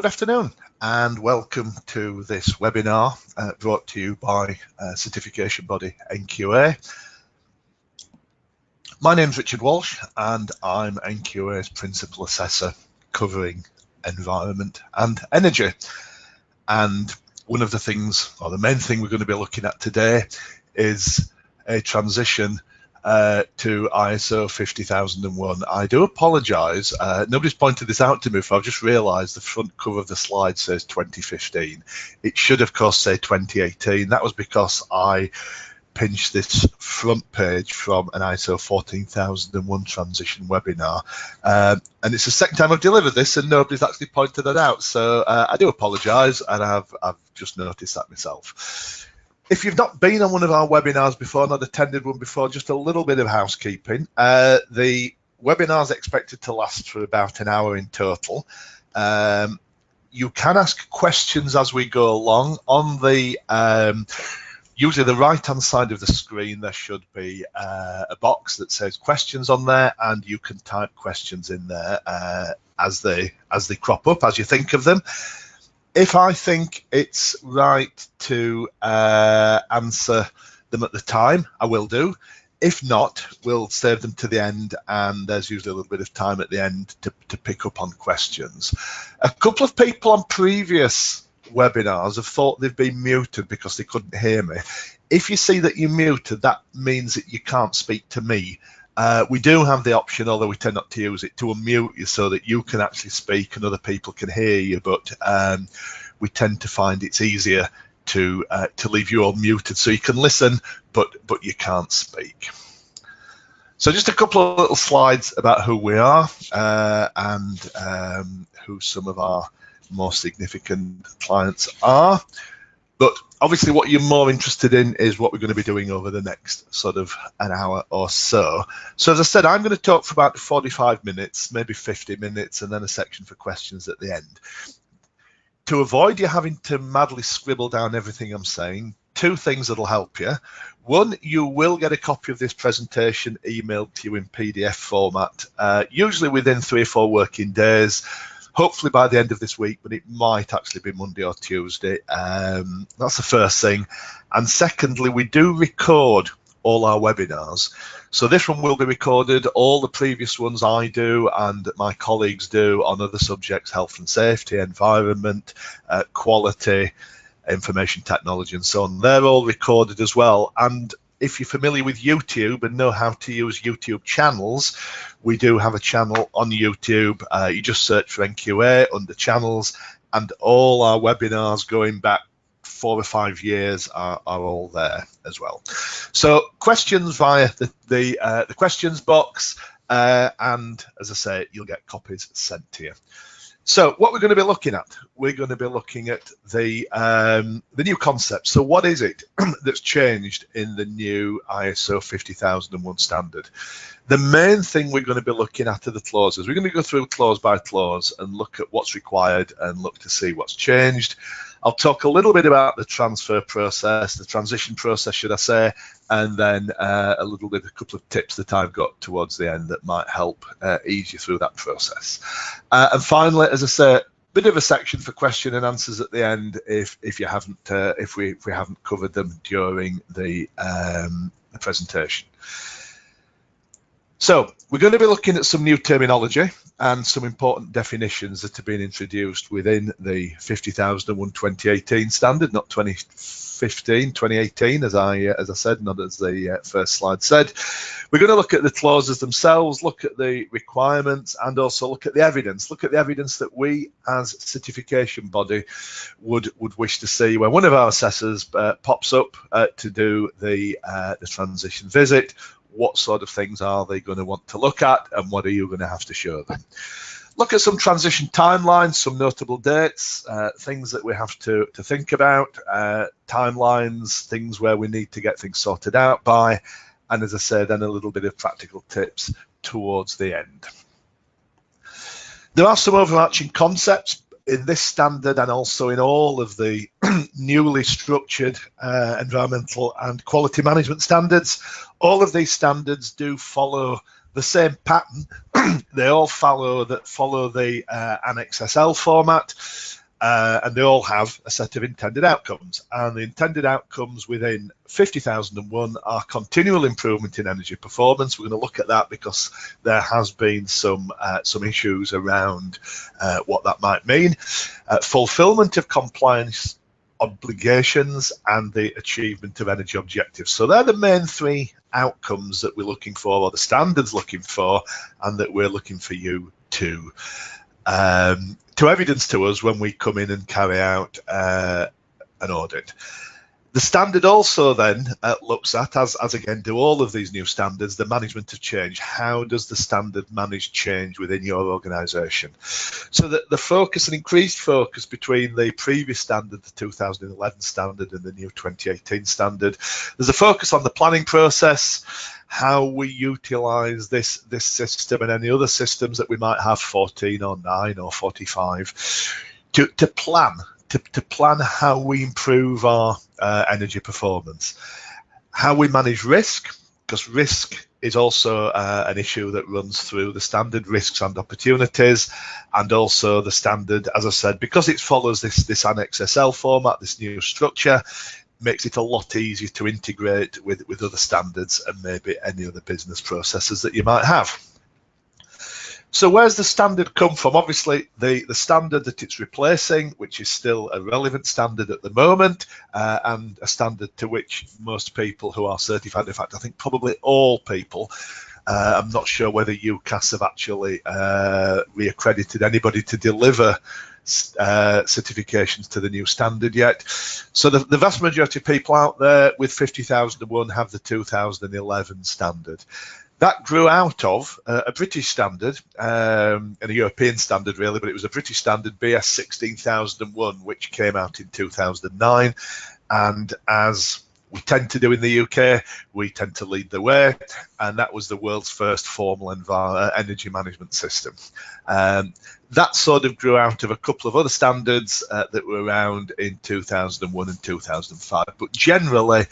Good afternoon and welcome to this webinar brought to you by certification body NQA. My name's Richard Walsh and I'm NQA's Principal Assessor covering environment and energy. And one of the things, or the main thing we're going to be looking at today is a transition to ISO 50001. I do apologise, nobody's pointed this out to me before. I've just realised the front cover of the slide says 2015. It should of course say 2018. That was because I pinched this front page from an ISO 14001 transition webinar, and it's the second time I've delivered this and nobody's actually pointed that out, so I do apologise, and I've just noticed that myself. If you've not been on one of our webinars before, not attended one before, just a little bit of housekeeping. The webinar is expected to last for about an hour in total. You can ask questions as we go along. On the usually the right-hand side of the screen, there should be a box that says questions on there, and you can type questions in there as they crop up, as you think of them. If I think it's right to answer them at the time, I will do. If not, we'll save them to the end, and there's usually a little bit of time at the end to pick up on questions. A couple of people on previous webinars have thought they've been muted because they couldn't hear me. If you see that you're muted, that means that you can't speak to me. We do have the option, although we tend not to use it, to unmute you so that you can actually speak and other people can hear you, but we tend to find it's easier to leave you all muted so you can listen, but you can't speak. So just a couple of little slides about who we are and who some of our more significant clients are. But obviously what you're more interested in is what we're going to be doing over the next sort of an hour or so. So as I said, I'm going to talk for about 45 minutes, maybe 50 minutes, and then a section for questions at the end. To avoid you having to madly scribble down everything I'm saying, two things that'll help you. One, you will get a copy of this presentation emailed to you in PDF format, usually within 3 or 4 working days. Hopefully by the end of this week, but it might actually be Monday or Tuesday. That's the first thing. And secondly, we do record all our webinars. So this one will be recorded. All the previous ones I do and my colleagues do on other subjects, health and safety, environment, quality, information technology, and so on. They're all recorded as well. And if you're familiar with YouTube and know how to use YouTube channels, we do have a channel on YouTube. You just search for NQA under channels, and all our webinars going back 4 or 5 years are all there as well. So questions via the questions box, and as I say, you'll get copies sent to you. So what we're going to be looking at, we're going to be looking at the new concept. So what is it that's changed in the new ISO 50001 standard? The main thing we're going to be looking at are the clauses. We're going to go through clause by clause and look at what's required and look to see what's changed. I'll talk a little bit about the transfer process, the transition process, should I say, and then a couple of tips that I've got towards the end that might help ease you through that process. And finally, as I say, a bit of a section for question and answers at the end if we haven't covered them during the presentation. So we're going to be looking at some new terminology and some important definitions that have been introduced within the 50001 2018 standard, not 2015, 2018, as I said, not as the first slide said. We're going to look at the clauses themselves, look at the requirements, and also look at the evidence. Look at the evidence that we, as certification body, would wish to see when one of our assessors pops up to do the transition visit. What sort of things are they going to want to look at, and what are you going to have to show them? Look at some transition timelines, some notable dates, things that we have to think about, timelines, things where we need to get things sorted out by, and as I said, then a little bit of practical tips towards the end. There are some overarching concepts in this standard and also in all of the newly structured environmental and quality management standards. All of these standards do follow the same pattern they all follow the Annex SL format, and they all have a set of intended outcomes. And the intended outcomes within 50,001 are continual improvement in energy performance. We're going to look at that because there has been some issues around what that might mean. Fulfillment of compliance obligations and the achievement of energy objectives. So they're the main three outcomes that we're looking for, or the standards looking for, and that we're looking for you to evidence to us when we come in and carry out an audit. The standard also then looks at, as again do all of these new standards, the management of change. How does the standard manage change within your organisation? So that the focus, an increased focus between the previous standard, the 2011 standard, and the new 2018 standard. There's a focus on the planning process, how we utilise this system and any other systems that we might have, 14 or 9 or 45, to plan. To plan how we improve our energy performance, how we manage risk, because risk is also an issue that runs through the standard, risks and opportunities, and also the standard, as I said, because it follows this Annex SL format, this new structure, makes it a lot easier to integrate with other standards and maybe any other business processes that you might have. So where's the standard come from? Obviously, the standard that it's replacing, which is still a relevant standard at the moment, and a standard to which most people who are certified, in fact, I think probably all people, I'm not sure whether UCAS have actually reaccredited anybody to deliver certifications to the new standard yet. So the vast majority of people out there with 50,001 have the 2011 standard. That grew out of a British standard and a European standard, really, but it was a British standard, BS 16001, which came out in 2009. And as we tend to do in the UK, we tend to lead the way, and that was the world's first formal energy management system. That sort of grew out of a couple of other standards that were around in 2001 and 2005, but generally,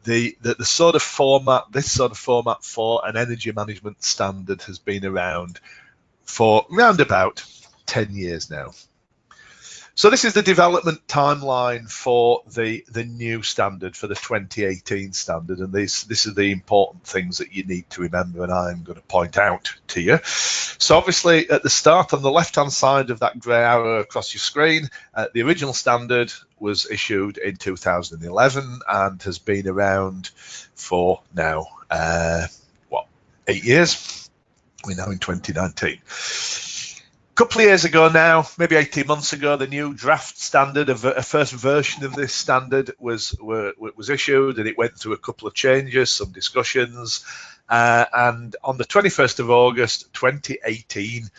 the sort of format, this sort of format for an energy management standard has been around for round about 10 years now. So this is the development timeline for the new standard, for the 2018 standard, and these are the important things that you need to remember, and I'm going to point out to you. So obviously at the start, on the left-hand side of that grey arrow across your screen, the original standard was issued in 2011 and has been around for now, 8 years? We're now in 2019. A couple of years ago now, maybe 18 months ago, the new draft standard, a first version of this standard was issued, and it went through a couple of changes, some discussions, and on the 21st of August 2018,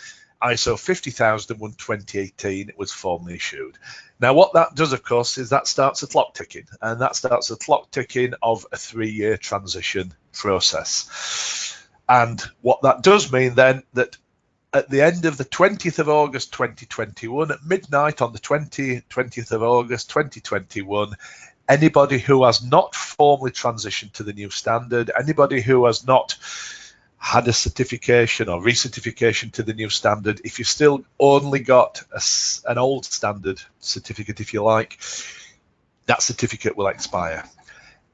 ISO 50001 2018 was formally issued. Now what that does, of course, is that starts a clock ticking, and that starts a clock ticking of a 3-year transition process. And what that does mean then, that at the end of the 20th of August 2021, at midnight on the 20th of August 2021, anybody who has not formally transitioned to the new standard, anybody who has not had a certification or recertification to the new standard, if you've still only got an old standard certificate, if you like, that certificate will expire.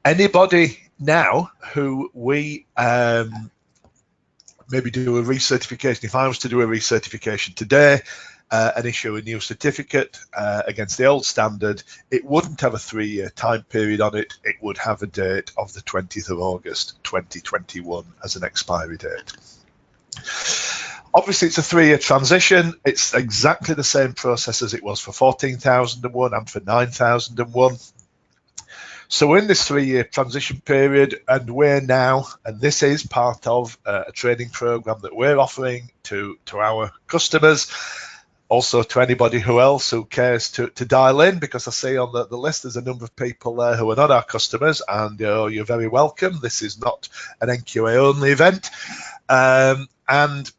Anybody now who we maybe do a recertification, if I was to do a recertification today and issue a new certificate against the old standard, it wouldn't have a 3-year time period on it. It would have a date of the 20th of August 2021 as an expiry date. Obviously, it's a 3-year transition. It's exactly the same process as it was for 14,001 and for 9,001. So we're in this 3-year transition period, and we're now, and this is part of a training program that we're offering to our customers, also to anybody who else who cares to dial in, because I see on the list there's a number of people there who are not our customers, and you're very welcome. This is not an NQA only event, and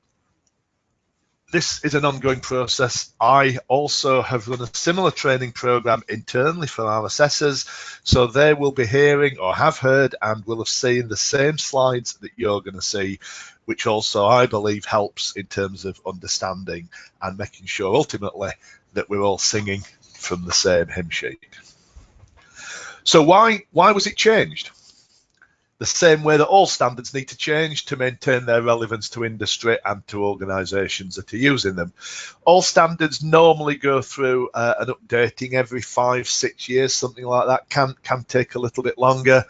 this is an ongoing process. I also have run a similar training program internally for our assessors, so they will be hearing or have heard and will have seen the same slides that you're going to see which also I believe helps in terms of understanding and making sure ultimately that we're all singing from the same hymn sheet. So why was it changed? The same way that all standards need to change to maintain their relevance to industry and to organisations that are using them. All standards normally go through an updating every 5-6 years, something like that. Can take a little bit longer.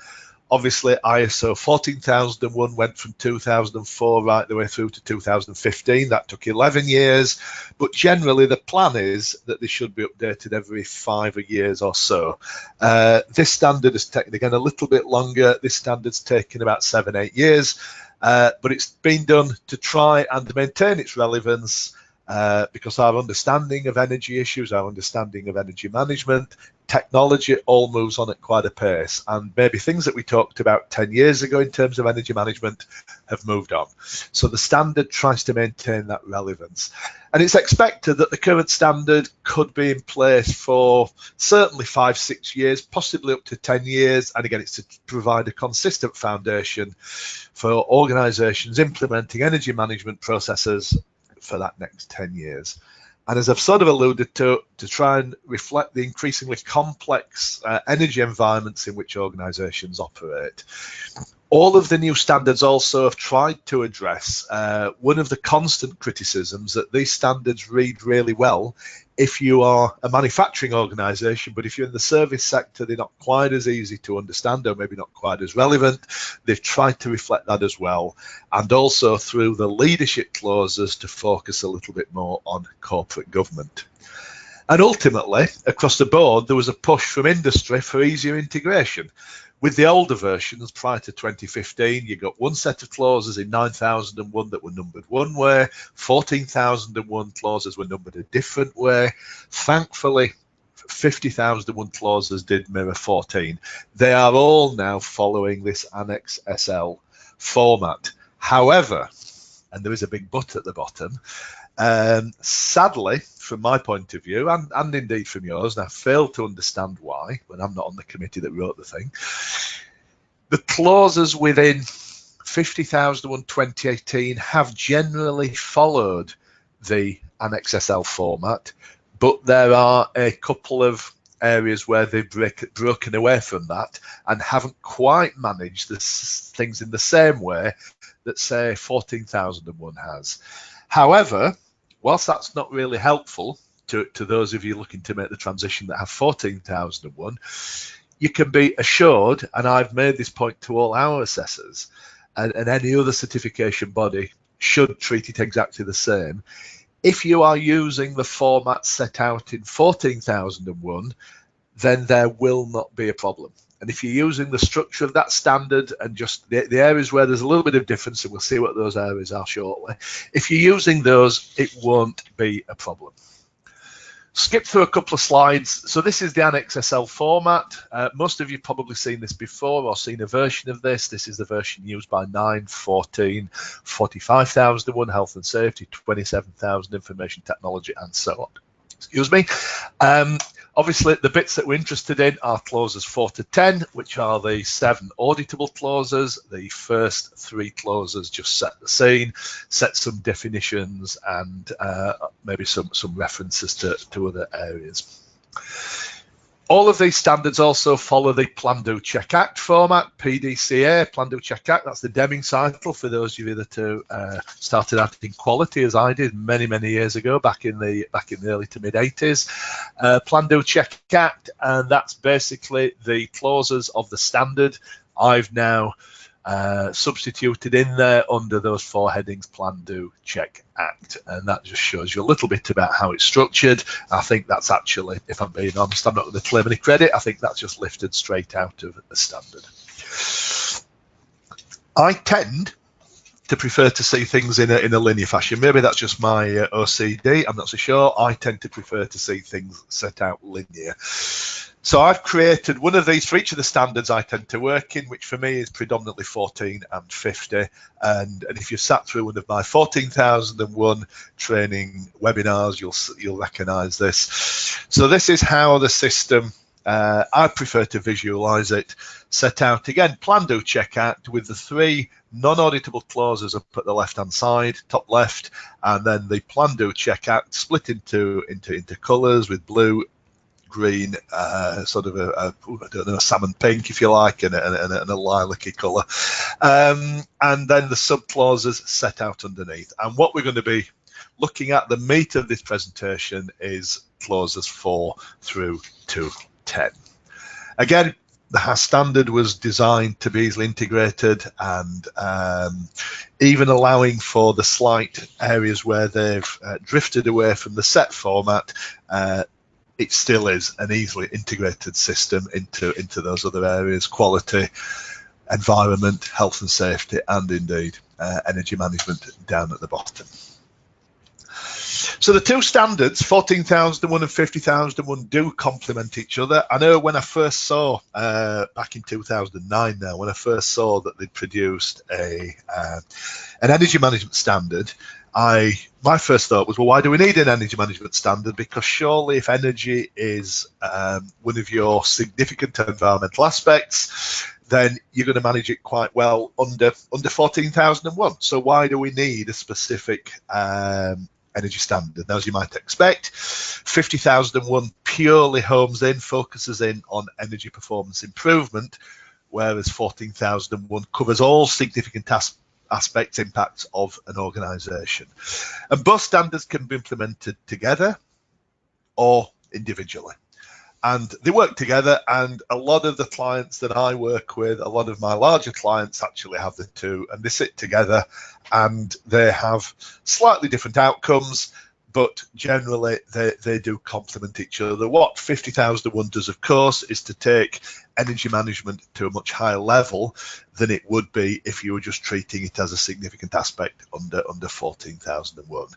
Obviously, ISO 14001 went from 2004 right the way through to 2015. That took 11 years. But generally, the plan is that they should be updated every 5 years or so. This standard has taken, again, a little bit longer. This standard's taken about 7-8 years. But it's been done to try and maintain its relevance because our understanding of energy issues, our understanding of energy management, technology all moves on at quite a pace, and maybe things that we talked about 10 years ago in terms of energy management have moved on. So the standard tries to maintain that relevance, and it's expected that the current standard could be in place for certainly 5-6 years, possibly up to 10 years. And again, it's to provide a consistent foundation for organisations implementing energy management processes for that next 10 years. And as I've sort of alluded to try and reflect the increasingly complex energy environments in which organisations operate. All of the new standards also have tried to address one of the constant criticisms, that these standards read really well if you are a manufacturing organisation, but if you're in the service sector, they're not quite as easy to understand, or maybe not quite as relevant. They've tried to reflect that as well, and also through the leadership clauses to focus a little bit more on corporate government. And ultimately, across the board, there was a push from industry for easier integration. With the older versions prior to 2015, you got one set of clauses in 9001 that were numbered one way, 14,001 clauses were numbered a different way. Thankfully, 50,001 clauses did mirror 14. They are all now following this Annex SL format. However, and there is a big but at the bottom, sadly, from my point of view, and indeed from yours, and I fail to understand why, when I'm not on the committee that wrote the thing, the clauses within 50,001 2018 have generally followed the Annex SL format, but there are a couple of areas where they've broken away from that and haven't quite managed the things in the same way that, say, 14,001 has. However, whilst that's not really helpful to those of you looking to make the transition that have 14,001, you can be assured, and I've made this point to all our assessors, and any other certification body should treat it exactly the same. If you are using the format set out in 14,001, then there will not be a problem. And if you're using the structure of that standard and just the areas where there's a little bit of difference, and we'll see what those areas are shortly, if you're using those, it won't be a problem. Skip through a couple of slides. So this is the Annex SL format. Most of you probably seen this before or seen a version of this. This is the version used by 9, 14, 45,001 health and safety, 27,000 information technology, and so on. Excuse me. Obviously, the bits that we're interested in are clauses 4 to 10, which are the 7 auditable clauses. The first 3 clauses just set the scene, set some definitions, and maybe some references to other areas. All of these standards also follow the Plan, Do, Check, Act format, PDCA, Plan, Do, Check, Act. That's the Deming cycle for those of you that started out in quality, as I did many years ago, back in the early to mid 80s. Plan, Do, Check, Act, and that's basically the clauses of the standard. I've now substituted in there under those 4 headings: Plan, Do, Check, Act, and that just shows you a little bit about how it's structured. I think that's actually, if I'm being honest, I'm not going to claim any credit. I think that's just lifted straight out of the standard. I tend to prefer to see things in a linear fashion. Maybe that's just my OCD, I'm not so sure. I tend to prefer to see things set out linear. So I've created one of these for each of the standards I tend to work in, which for me is predominantly 14 and 50. And if you've sat through one of my 14,001 training webinars, you'll recognise this. So this is how the system I prefer to visualize it, set out again, plan, do, check act with the 3 non-auditable clauses up at the left-hand side, top left, and then the plan, do, check act split into colours with blue, green, sort of I don't know, a salmon pink if you like, and a lilac-y colour, and then the sub-clauses set out underneath. And what we're going to be looking at, the meat of this presentation, is clauses 4 through to 10. Again, the HAS standard was designed to be easily integrated, and even allowing for the slight areas where they've drifted away from the set format, it still is an easily integrated system into those other areas: quality, environment, health and safety, and indeed energy management down at the bottom. So the 2 standards, 14,001 and 50,001, do complement each other. I know when I first saw, back in 2009 now, when I first saw that they'd produced an energy management standard, my first thought was, well, why do we need an energy management standard? Because surely if energy is one of your significant environmental aspects, then you're going to manage it quite well under 14,001. So why do we need a specific energy standard? Now, as you might expect, 50,001 purely focuses in on energy performance improvement, whereas 14,001 covers all significant aspects, impacts of an organisation. And both standards can be implemented together or individually. And they work together, and a lot of the clients that I work with, a lot of my larger clients actually have the 2, and they sit together and they have slightly different outcomes, but generally they do complement each other. What 50,001 does, of course, is to take energy management to a much higher level than it would be if you were just treating it as a significant aspect under 14,001.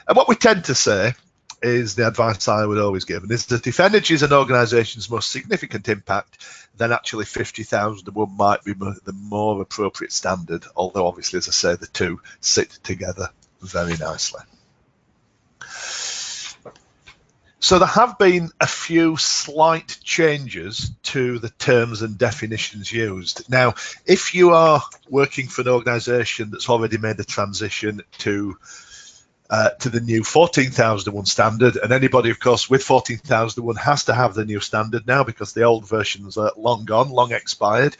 And what we tend to say is, the advice I would always give, is that if energy is an organisation's most significant impact, then actually 50,001 might be the more appropriate standard, although obviously, as I say, the 2 sit together very nicely. So there have been a few slight changes to the terms and definitions used. Now, if you are working for an organisation that's already made a transition to the new 14,001 standard, and anybody, of course, with 14,001 has to have the new standard now because the old versions are long gone, long expired.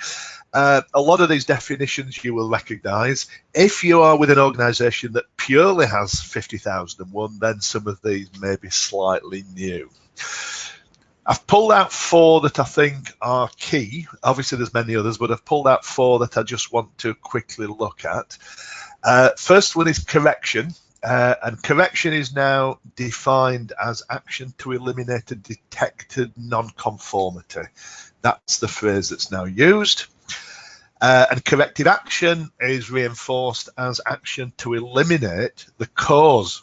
A lot of these definitions you will recognise. If you are with an organisation that purely has 50,001, then some of these may be slightly new. I've pulled out 4 that I think are key. Obviously, there's many others, but I've pulled out 4 that I just want to quickly look at. First one is correction. And correction is now defined as action to eliminate a detected non-conformity. That's the phrase that's now used. And corrective action is reinforced as action to eliminate the cause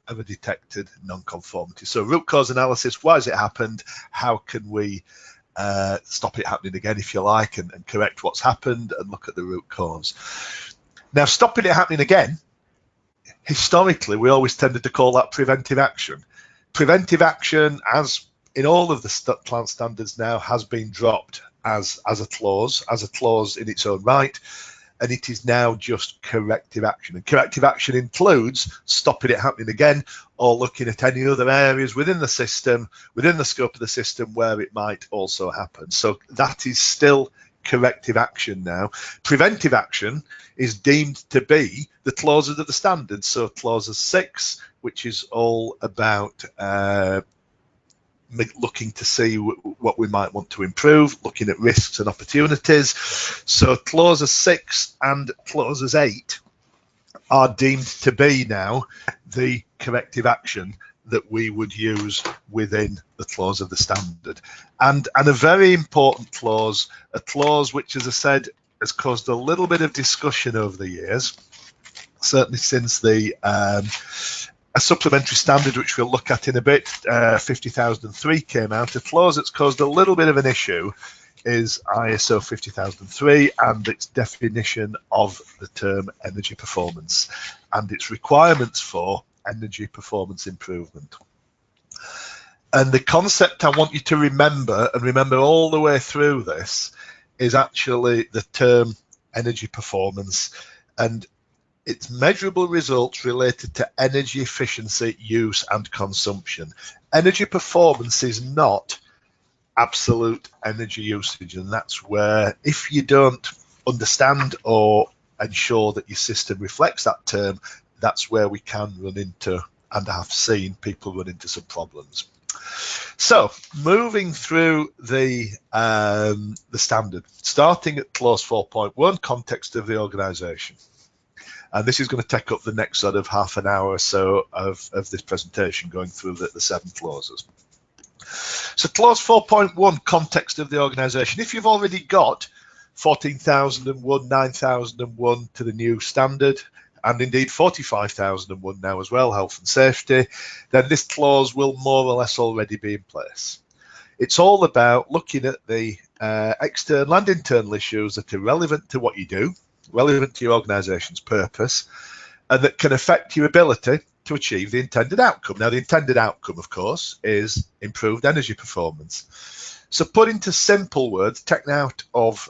of a detected non-conformity. So root cause analysis, why has it happened? How can we stop it happening again, if you like, and correct what's happened and look at the root cause. Now, stopping it happening again, historically, we always tended to call that preventive action. Preventive action, as in all of the plant standards now, has been dropped as a clause in its own right, and it is now just corrective action. And corrective action includes stopping it happening again, or looking at any other areas within the system, within the scope of the system, where it might also happen. So that is still corrective action now. Preventive action is deemed to be the clauses of the standard. So clauses 6, which is all about looking to see what we might want to improve, looking at risks and opportunities. So clauses 6 and clauses 8 are deemed to be now the corrective action that we would use within the clause of the standard. And a very important clause, a clause which, as I said, has caused a little bit of discussion over the years, certainly since the a supplementary standard, which we'll look at in a bit, 50,003 came out. A clause that's caused a little bit of an issue is ISO 50,003 and its definition of the term energy performance and its requirements for energy performance improvement. And the concept I want you to remember, and remember all the way through this, is actually the term energy performance, and it's measurable results related to energy efficiency, use and consumption. Energy performance is not absolute energy usage, and that's where, if you don't understand or ensure that your system reflects that term, that's where we can run into, and have seen people run into, some problems. So moving through the standard, starting at clause 4.1, context of the organisation. And this is going to take up the next sort of half an hour or so of this presentation, going through the 7 clauses. So clause 4.1, context of the organisation. If you've already got 14,001, 9,001 to the new standard, and indeed 45,001 now as well, health and safety, then this clause will more or less already be in place. It's all about looking at the external and internal issues that are relevant to what you do, relevant to your organisation's purpose, and that can affect your ability to achieve the intended outcome. Now, the intended outcome, of course, is improved energy performance. So put into simple words, taken out of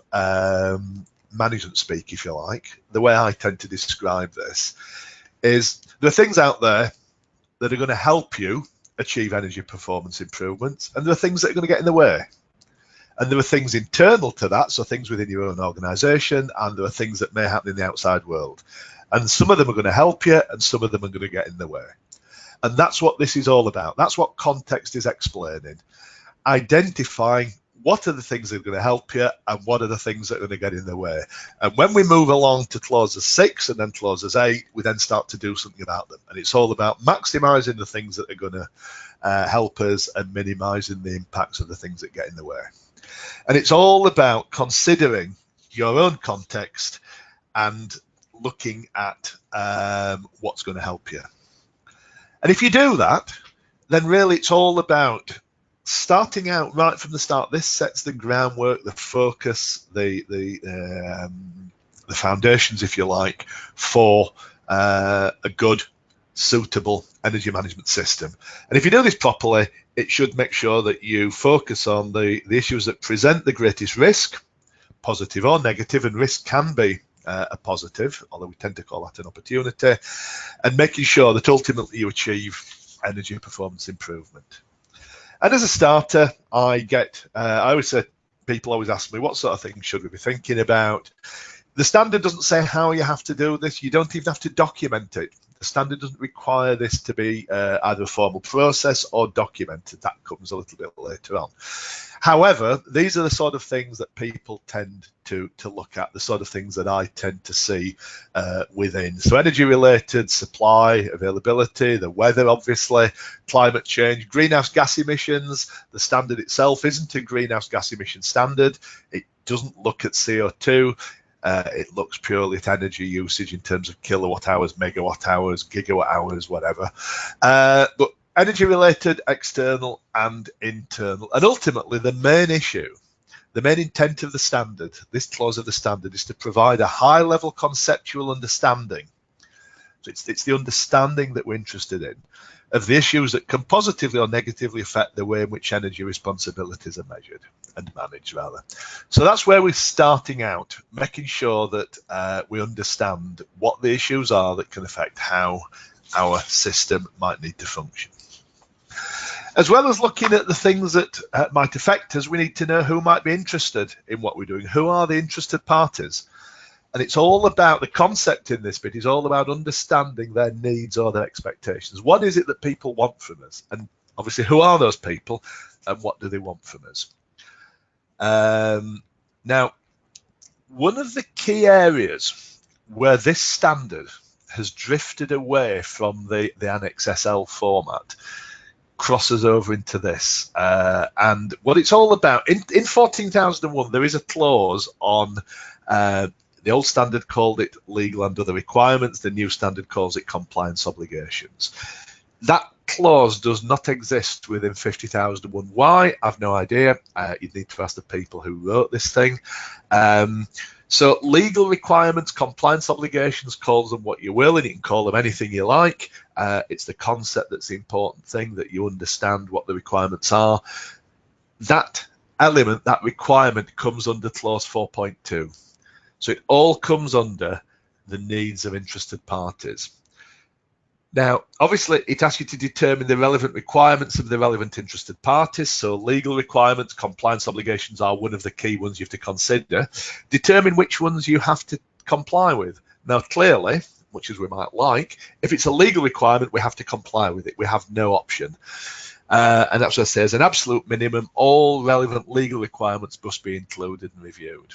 management speak, if you like, the way I tend to describe this is there are things out there that are going to help you achieve energy performance improvements, and there are things that are going to get in the way. And there are things internal to that, so things within your own organisation, and there are things that may happen in the outside world. And some of them are going to help you, and some of them are going to get in the way. And that's what this is all about. That's what context is explaining. Identifying what are the things that are going to help you, and what are the things that are going to get in the way. And when we move along to clauses 6 and then clauses 8, we then start to do something about them. And it's all about maximising the things that are going to help us and minimising the impacts of the things that get in the way. And it's all about considering your own context and looking at what's going to help you. And if you do that, then really it's all about starting out right from the start. This sets the groundwork, the focus, the foundations, if you like, for a good, suitable energy management system. And if you do this properly, it should make sure that you focus on the issues that present the greatest risk, positive or negative, and risk can be a positive, although we tend to call that an opportunity, and making sure that ultimately you achieve energy performance improvement. And as a starter, I always say, people always ask me, what sort of things should we be thinking about? The standard doesn't say how you have to do this. You don't even have to document it. The standard doesn't require this to be either a formal process or documented. That comes a little bit later on. However, these are the sort of things that people tend to look at, the sort of things that I tend to see within. So energy related, supply, availability, the weather, obviously, climate change, greenhouse gas emissions. The standard itself isn't a greenhouse gas emission standard. It doesn't look at CO2. It looks purely at energy usage in terms of kilowatt hours, megawatt hours, gigawatt hours, whatever. But energy related, external and internal. And ultimately the main issue, the main intent of the standard, this clause of the standard, is to provide a high level conceptual understanding. So it's the understanding that we're interested in of the issues that can positively or negatively affect the way in which energy responsibilities are measured and managed, rather. So that's where we're starting out, making sure that we understand what the issues are that can affect how our system might need to function. As well as looking at the things that might affect us, we need to know who might be interested in what we're doing. Who are the interested parties? And it's all about, the concept in this bit is all about understanding their needs or their expectations. What is it that people want from us? And obviously, who are those people and what do they want from us? Now, one of the key areas where this standard has drifted away from the Annex SL format crosses over into this. And what it's all about, in 14,001, there is a clause on the old standard called it legal and other requirements. The new standard calls it compliance obligations. That clause does not exist within 50,001. Why? I've no idea. You'd need to ask the people who wrote this thing. So legal requirements, compliance obligations, call them what you will, and you can call them anything you like. It's the concept that's the important thing, that you understand what the requirements are. That element, that requirement, comes under clause 4.2. So it all comes under the needs of interested parties. Now, obviously, it asks you to determine the relevant requirements of the relevant interested parties. So legal requirements, compliance obligations are one of the key ones you have to consider. Determine which ones you have to comply with. Now, clearly, much as we might like, if it's a legal requirement, we have to comply with it. We have no option. And that's what I say, as an absolute minimum, all relevant legal requirements must be included and reviewed.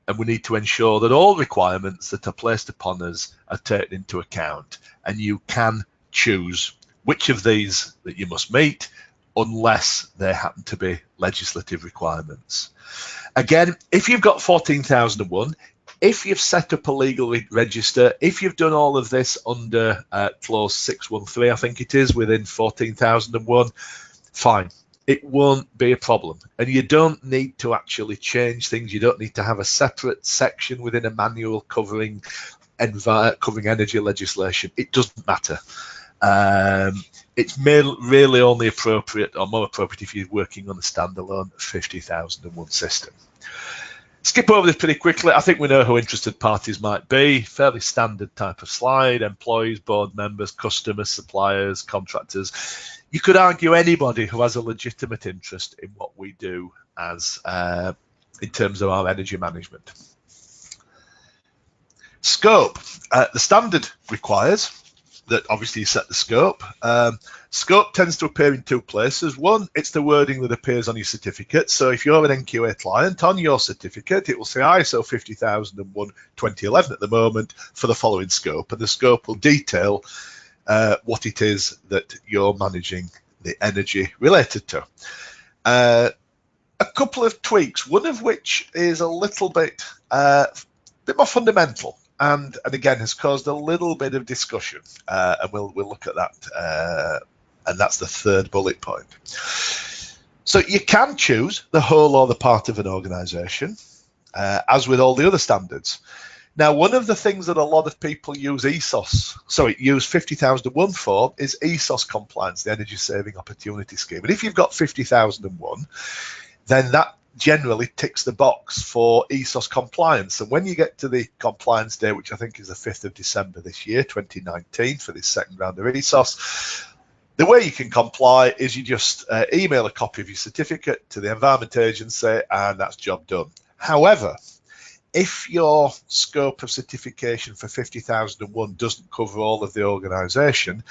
And we need to ensure that all requirements that are placed upon us are taken into account, and you can choose which of these that you must meet unless they happen to be legislative requirements. Again, if you've got 14,001, if you've set up a legal register, if you've done all of this under clause 613, I think it is, within 14,001, fine. It won't be a problem, and you don't need to actually change things. You don't need to have a separate section within a manual covering energy legislation. It doesn't matter. It's really only appropriate, or more appropriate, if you're working on a standalone 50,001 system. Skip over this pretty quickly. I think we know who interested parties might be. Fairly standard type of slide: employees, board members, customers, suppliers, contractors. You could argue anybody who has a legitimate interest in what we do as in terms of our energy management. Scope. The standard requires that obviously you set the scope. Scope tends to appear in two places. One, it's the wording that appears on your certificate. So if you're an NQA client, on your certificate, it will say ISO 50001 2011 at the moment for the following scope, and the scope will detail what it is that you're managing the energy related to. A couple of tweaks, one of which is a little bit more fundamental, and again has caused a little bit of discussion, and we'll look at that, and that's the third bullet point. So you can choose the whole or the part of an organisation, as with all the other standards. Now, one of the things that a lot of people use use 50,001 for is ESOS compliance, the Energy Saving Opportunity Scheme. And if you've got 50,001, then that generally ticks the box for ESOS compliance. And when you get to the compliance day, which I think is the 5th of December this year, 2019, for this second round of ESOS, the way you can comply is you just email a copy of your certificate to the Environment Agency, and that's job done. However, if your scope of certification for 50,001 doesn't cover all of the organisation,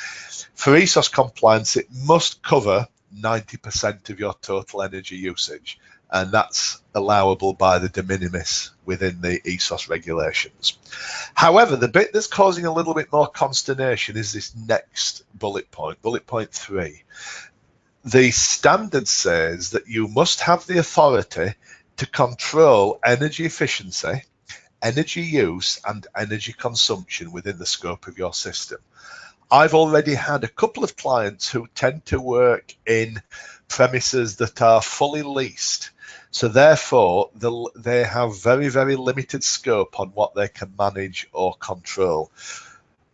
for ESOS compliance, it must cover 90% of your total energy usage, and that's allowable by the de minimis within the ESOS regulations. However, the bit that's causing a little bit more consternation is this next bullet point 3. The standard says that you must have the authority to control energy efficiency, energy use, and energy consumption within the scope of your system. I've already had a couple of clients who tend to work in premises that are fully leased. So therefore, they have very, very limited scope on what they can manage or control,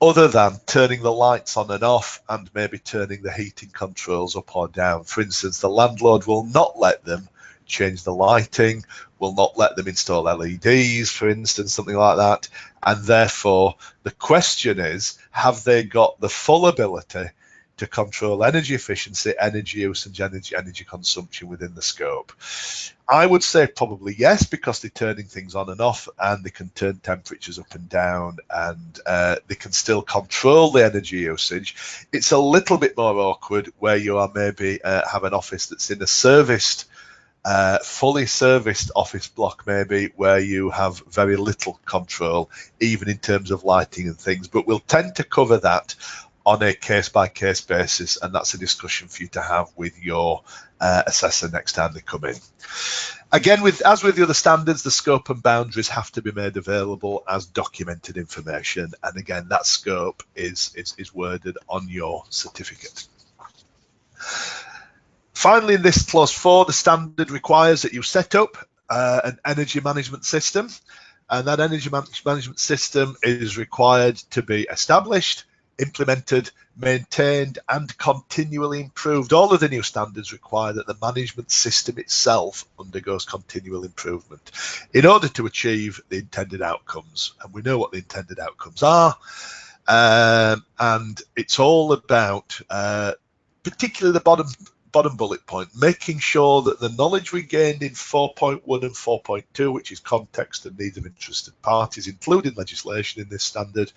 other than turning the lights on and off and maybe turning the heating controls up or down. For instance, the landlord will not let them change the lighting, will not let them install LEDs, for instance, something like that. And therefore, the question is, have they got the full ability to control energy efficiency, energy use, and energy consumption within the scope? I would say probably yes, because they're turning things on and off, and they can turn temperatures up and down, and they can still control the energy usage. It's a little bit more awkward where you are maybe have an office that's in a serviced, fully serviced office block, maybe, where you have very little control, even in terms of lighting and things. But we'll tend to cover that on a case-by-case basis, and that's a discussion for you to have with your assessor next time they come in. Again, as with the other standards, the scope and boundaries have to be made available as documented information, and again, that scope is worded on your certificate. Finally, in this clause 4, the standard requires that you set up an energy management system. and that energy management system is required to be established, implemented, maintained, and continually improved. All of the new standards require that the management system itself undergoes continual improvement in order to achieve the intended outcomes. And we know what the intended outcomes are. And it's all about, particularly the bottom bullet point, making sure that the knowledge we gained in 4.1 and 4.2, which is context and needs of interested parties, including legislation in this standard,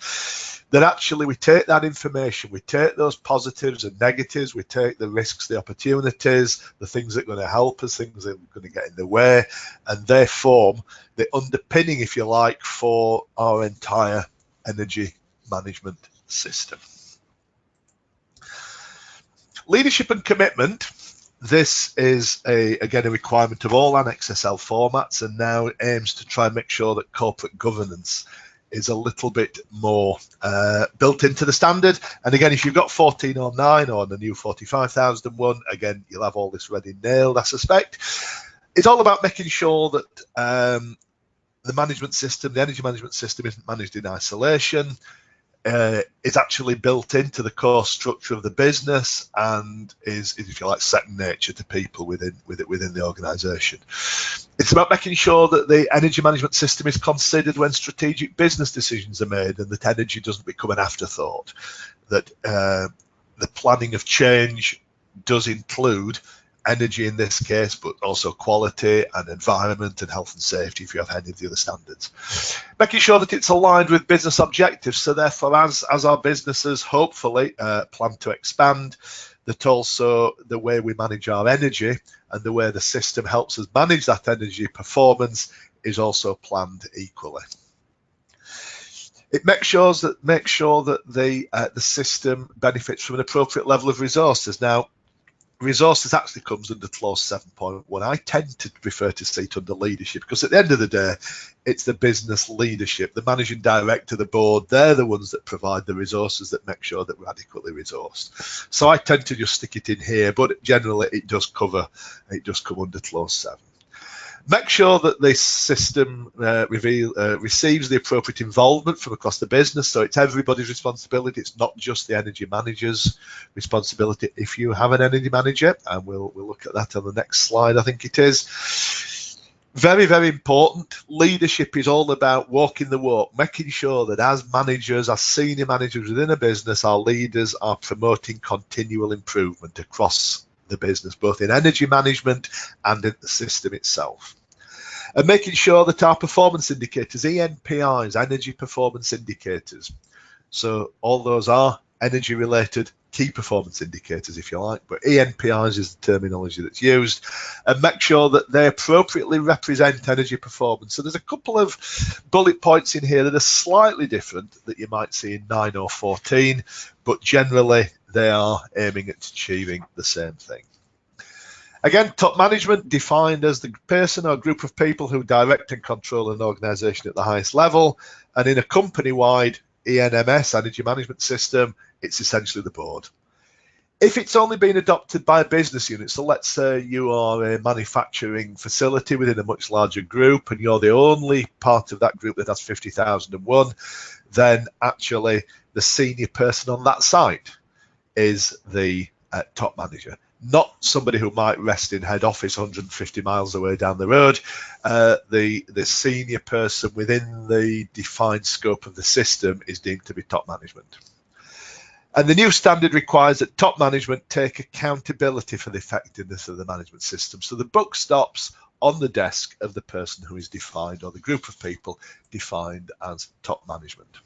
that actually we take that information, we take those positives and negatives, we take the risks, the opportunities, the things that are going to help us, things that are going to get in the way, and they form the underpinning, if you like, for our entire energy management system. Leadership and commitment. This is again a requirement of all Annex SL formats, and now aims to try and make sure that corporate governance is a little bit more built into the standard. And again, if you've got 1409 or the new 45001, again, you'll have all this ready nailed, I suspect. It's all about making sure that the management system, the energy management system, isn't managed in isolation. Is actually built into the core structure of the business and is, if you like, second nature to people within the organisation. It's about making sure that the energy management system is considered when strategic business decisions are made, and that energy doesn't become an afterthought. That the planning of change does include energy in this case, but also quality and environment and health and safety if you have any of the other standards. Making sure that it's aligned with business objectives, so therefore as our businesses hopefully plan to expand, that also the way we manage our energy and the way the system helps us manage that energy performance is also planned equally. It makes sure that the system benefits from an appropriate level of resources. Now, resources actually comes under clause 7.1. I tend to prefer to see it under leadership, because at the end of the day, it's the business leadership, the managing director, the board, they're the ones that provide the resources that make sure that we're adequately resourced. So I tend to just stick it in here, but generally it does come under clause 7. Make sure that this system receives the appropriate involvement from across the business, so it's everybody's responsibility. It's not just the energy manager's responsibility if you have an energy manager, and we'll look at that on the next slide, I think it is. Very, very important. Leadership is all about walking the walk, making sure that as managers, as senior managers within a business, our leaders are promoting continual improvement across the business, both in energy management and in the system itself. And making sure that our performance indicators, ENPIs, energy performance indicators, so all those are energy related key performance indicators, if you like, but ENPIs is the terminology that's used, and make sure that they appropriately represent energy performance. So there's a couple of bullet points in here that are slightly different that you might see in 9 or 14, but generally they are aiming at achieving the same thing. Again, top management defined as the person or group of people who direct and control an organisation at the highest level, and in a company-wide ENMS, energy management system, it's essentially the board. If it's only been adopted by a business unit, so let's say you are a manufacturing facility within a much larger group and you're the only part of that group that has 50,001, then actually the senior person on that site is the top manager, not somebody who might rest in head office 150 miles away down the road. The senior person within the defined scope of the system is deemed to be top management. And the new standard requires that top management take accountability for the effectiveness of the management system. So the buck stops on the desk of the person who is defined, or the group of people defined as top management.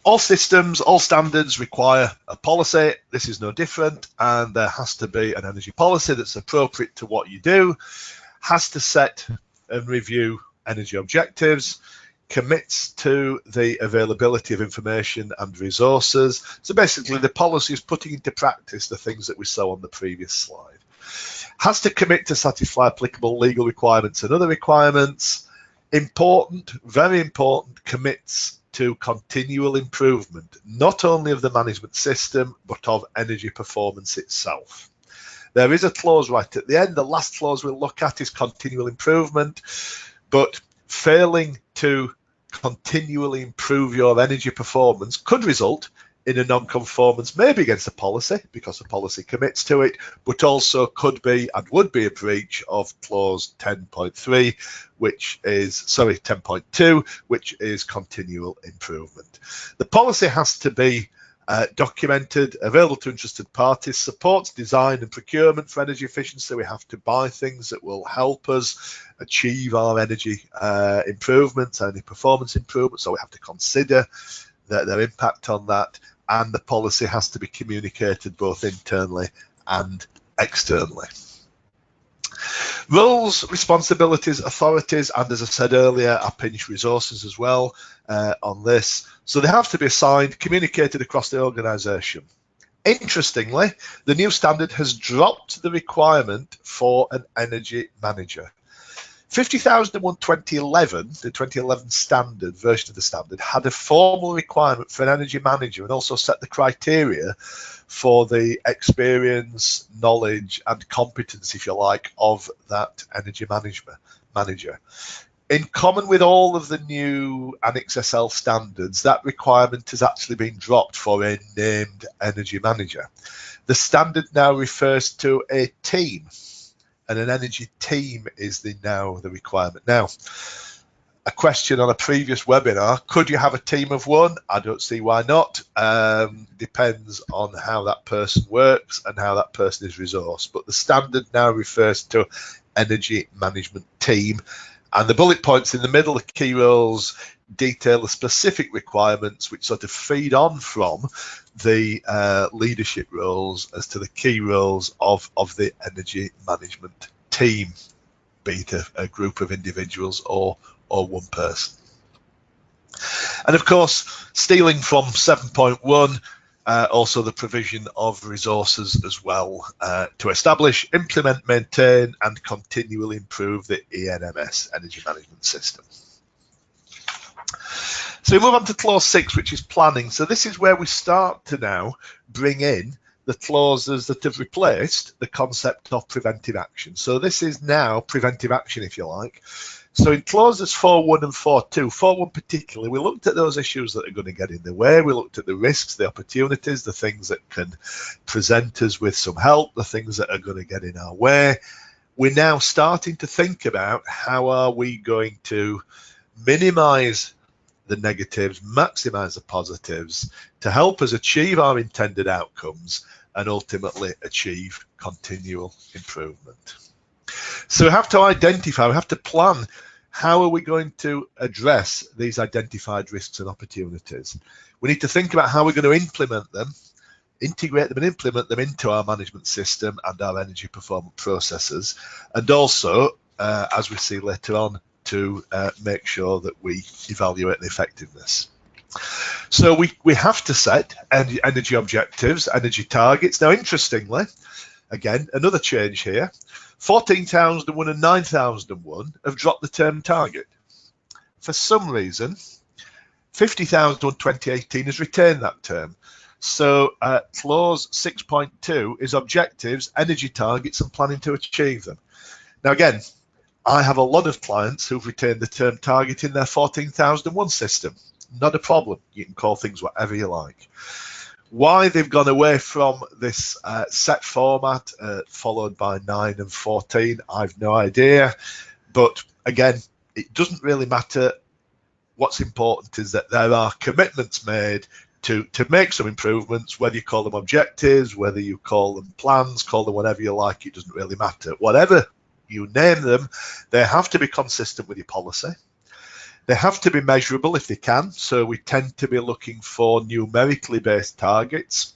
All systems, all standards require a policy. This is no different, and there has to be an energy policy that's appropriate to what you do, has to set and review energy objectives, commits to the availability of information and resources. So basically the policy is putting into practice the things that we saw on the previous slide. Has to commit to satisfy applicable legal requirements and other requirements. Important, very important, commits to continual improvement, not only of the management system, but of energy performance itself. There is a clause right at the end. The last clause we'll look at is continual improvement, but failing to continually improve your energy performance could result in a non-conformance, maybe against a policy because the policy commits to it, but also could be and would be a breach of clause 10.3, which is, sorry, 10.2, which is continual improvement. The policy has to be documented, available to interested parties, supports design and procurement for energy efficiency. We have to buy things that will help us achieve our energy improvements, energy performance improvements, so we have to consider their impact on that, and the policy has to be communicated both internally and externally. Roles, responsibilities, authorities, and as I said earlier, I pinch resources as well on this. So they have to be assigned, communicated across the organisation. Interestingly, the new standard has dropped the requirement for an energy manager. 50,001/2011, the 2011 standard, version of the standard, had a formal requirement for an energy manager and also set the criteria for the experience, knowledge and competence, if you like, of that energy manager. In common with all of the new Annex SL standards, that requirement has actually been dropped for a named energy manager. The standard now refers to a team, and an energy team is now the requirement. Now, a question on a previous webinar, could you have a team of one? I don't see why not. Depends on how that person works and how that person is resourced. But the standard now refers to energy management team. And the bullet points in the middle, the key roles, detail the specific requirements which sort of feed on from the leadership roles as to the key roles of the energy management team, be it a group of individuals or one person. And of course, stealing from 7.1, also the provision of resources as well to establish, implement, maintain and continually improve the ENMS, Energy Management System. So we move on to clause 6, which is planning. So this is where we start to now bring in the clauses that have replaced the concept of preventive action. So this is now preventive action, if you like. So in clauses 4.1 and 4.2, 4.1 particularly, we looked at those issues that are going to get in the way. We looked at the risks, the opportunities, the things that can present us with some help, the things that are going to get in our way. We're now starting to think about how are we going to minimize the negatives, maximize the positives to help us achieve our intended outcomes and ultimately achieve continual improvement. So we have to identify, we have to plan, how are we going to address these identified risks and opportunities? We need to think about how we're going to implement them, integrate them and implement them into our management system and our energy performance processes, and also, as we see later on, to make sure that we evaluate the effectiveness. So we have to set energy objectives, energy targets. Now, interestingly, again, another change here, 14,001 and 9,001 have dropped the term target. For some reason, 50,001 2018 has retained that term. So clause 6.2 is objectives, energy targets and planning to achieve them. Now, again, I have a lot of clients who've retained the term target in their 14,001 system. Not a problem. You can call things whatever you like. Why they've gone away from this set format followed by 9 and 14, I've no idea. But again, it doesn't really matter. What's important is that there are commitments made to make some improvements, whether you call them objectives, whether you call them plans, call them whatever you like, it doesn't really matter. Whatever you name them, they have to be consistent with your policy. They have to be measurable if they can. So we tend to be looking for numerically based targets.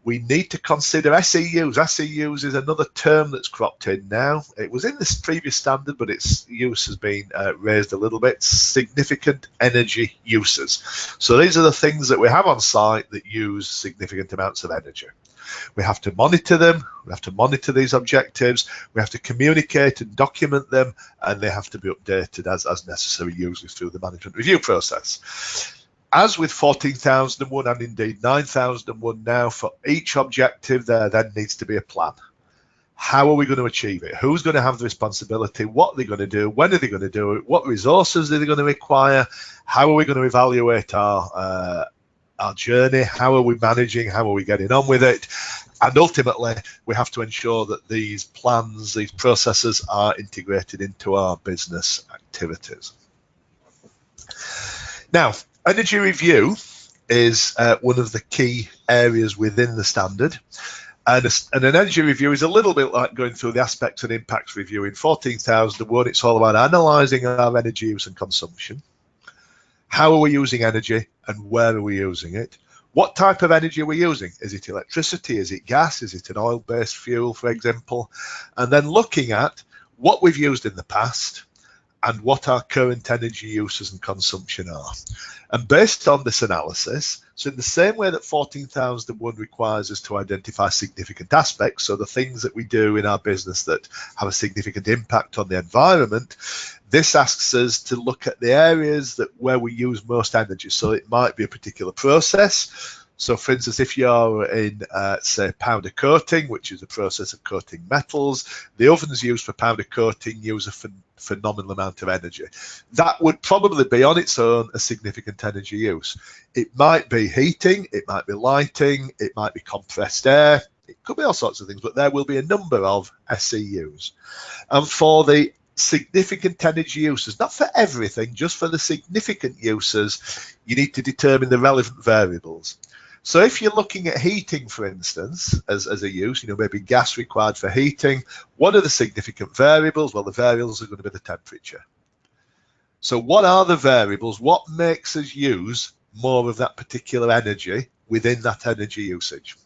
We need to consider SEUs. SEUs is another term that's cropped in now. It was in this previous standard, but its use has been raised a little bit. Significant energy uses. So these are the things that we have on site that use significant amounts of energy. We have to monitor them, we have to monitor these objectives, we have to communicate and document them, and they have to be updated as necessary, usually through the management review process. As with 14,001 and indeed 9,001 now, for each objective there then needs to be a plan. how are we going to achieve it? Who's going to have the responsibility? What are they going to do? When are they going to do it? What resources are they going to require? How are we going to evaluate our journey? How are we managing? How are we getting on with it? And ultimately, we have to ensure that these plans, these processes are integrated into our business activities. Now, energy review is one of the key areas within the standard. And an energy review is a little bit like going through the aspects and impacts review in 14,001. It's all about analysing our energy use and consumption. How are we using energy and where are we using it? What type of energy are we using? Is it electricity? Is it gas? Is it an oil-based fuel, for example? And then looking at what we've used in the past and what our current energy uses and consumption are. And based on this analysis, so in the same way that 14,001 requires us to identify significant aspects, so the things that we do in our business that have a significant impact on the environment, this asks us to look at the areas where we use most energy. So it might be a particular process. So for instance, if you're in, say, powder coating, which is a process of coating metals, the ovens used for powder coating use a phenomenal amount of energy. That would probably be on its own a significant energy use. It might be heating, it might be lighting, it might be compressed air, it could be all sorts of things, but there will be a number of SEUs. And for the significant energy uses, not for everything, just for the significant uses, you need to determine the relevant variables. So if you're looking at heating, for instance, as a use, maybe gas required for heating, what are the significant variables? Well, the variables are going to be the temperature. So what are the variables? What makes us use more of that particular energy within that energy usage?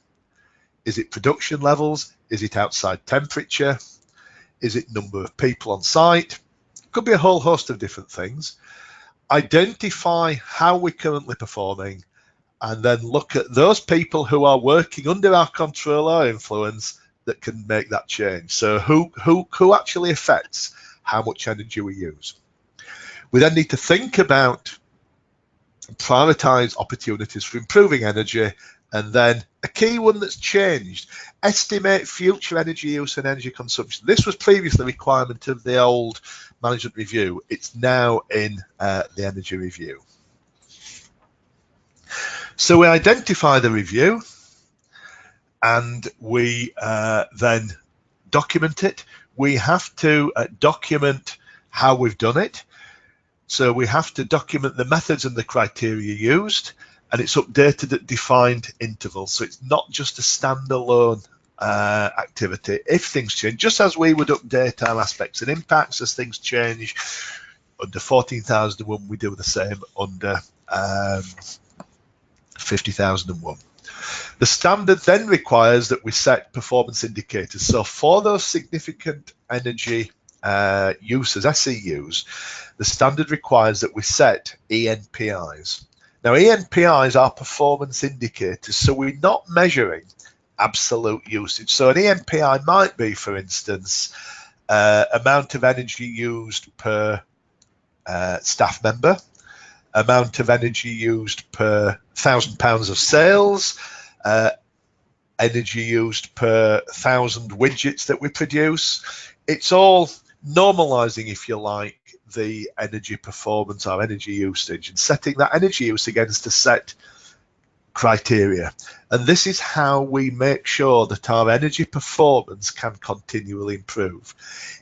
Is it production levels? Is it outside temperature? Is it number of people on site? It could be a whole host of different things. Identify how we're currently performing, and then look at those people who are working under our control or influence that can make that change. So who actually affects how much energy we use. We then need to think about and prioritize opportunities for improving energy, and then a key one that's changed, estimate future energy use and energy consumption. This was previously a requirement of the old management review. It's now in the energy review. So we identify the review and we then document it. We have to document how we've done it. So we have to document the methods and the criteria used, and it's updated at defined intervals. So it's not just a standalone activity. If things change, just as we would update our aspects and impacts as things change, under 14,001 we do the same under 50,001. The standard then requires that we set performance indicators. So for those significant energy uses, SEUs, the standard requires that we set ENPIs. Now, ENPIs are performance indicators, so we're not measuring absolute usage. So an ENPI might be, for instance, amount of energy used per staff member, amount of energy used per £1,000 of sales, energy used per 1,000 widgets that we produce. It's all normalizing, if you like, the energy performance, our energy usage, and setting that energy use against a set criteria. And this is how we make sure that our energy performance can continually improve.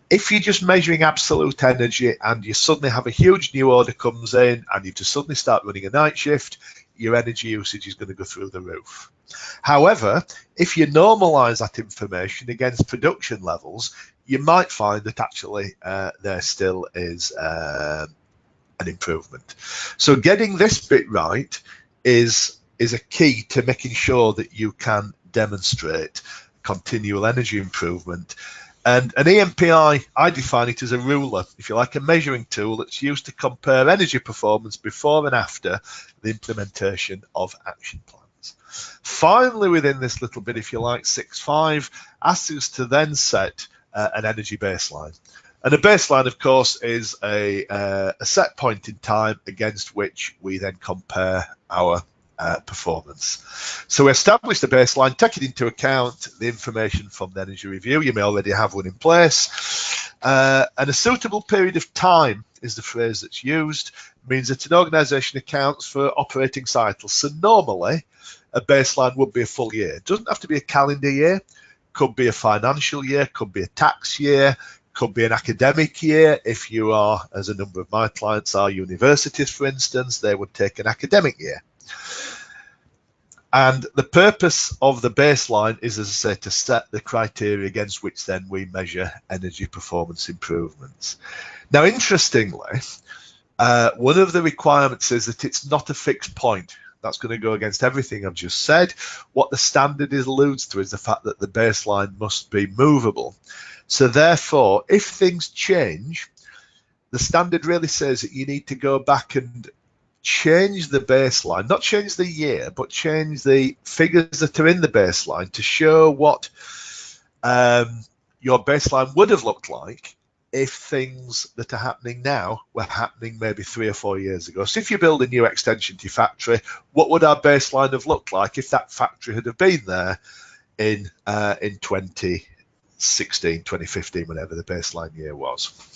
If you're just measuring absolute energy and you suddenly have a huge new order comes in and you just suddenly start running a night shift, your energy usage is going to go through the roof. However, if you normalize that information against production levels, you might find that actually there still is an improvement. So getting this bit right is a key to making sure that you can demonstrate continual energy improvement. And an ENPI, I define it as a ruler, if you like, a measuring tool that's used to compare energy performance before and after the implementation of action plans. Finally, within this little bit, if you like, 6.5 asks us to then set an energy baseline. And a baseline, of course, is a set point in time against which we then compare our performance. So we established the baseline, taking into account the information from the energy review. You may already have one in place. And a suitable period of time is the phrase that's used, means that an organisation accounts for operating cycles. So normally a baseline would be a full year. It doesn't have to be a calendar year, could be a financial year, could be a tax year, could be an academic year. If you are, as a number of my clients are, universities, for instance, they would take an academic year. And the purpose of the baseline is, as I say, to set the criteria against which then we measure energy performance improvements. Now, interestingly, one of the requirements is that it's not a fixed point. That's going to go against everything I've just said. What the standard alludes to is the fact that the baseline must be movable. So therefore, if things change, the standard really says that you need to go back and change the baseline, not change the year, but change the figures that are in the baseline to show what your baseline would have looked like if things that are happening now were happening maybe 3 or 4 years ago. So if you build a new extension to your factory, what would our baseline have looked like if that factory had have been there in 2016, 2015, whatever the baseline year was?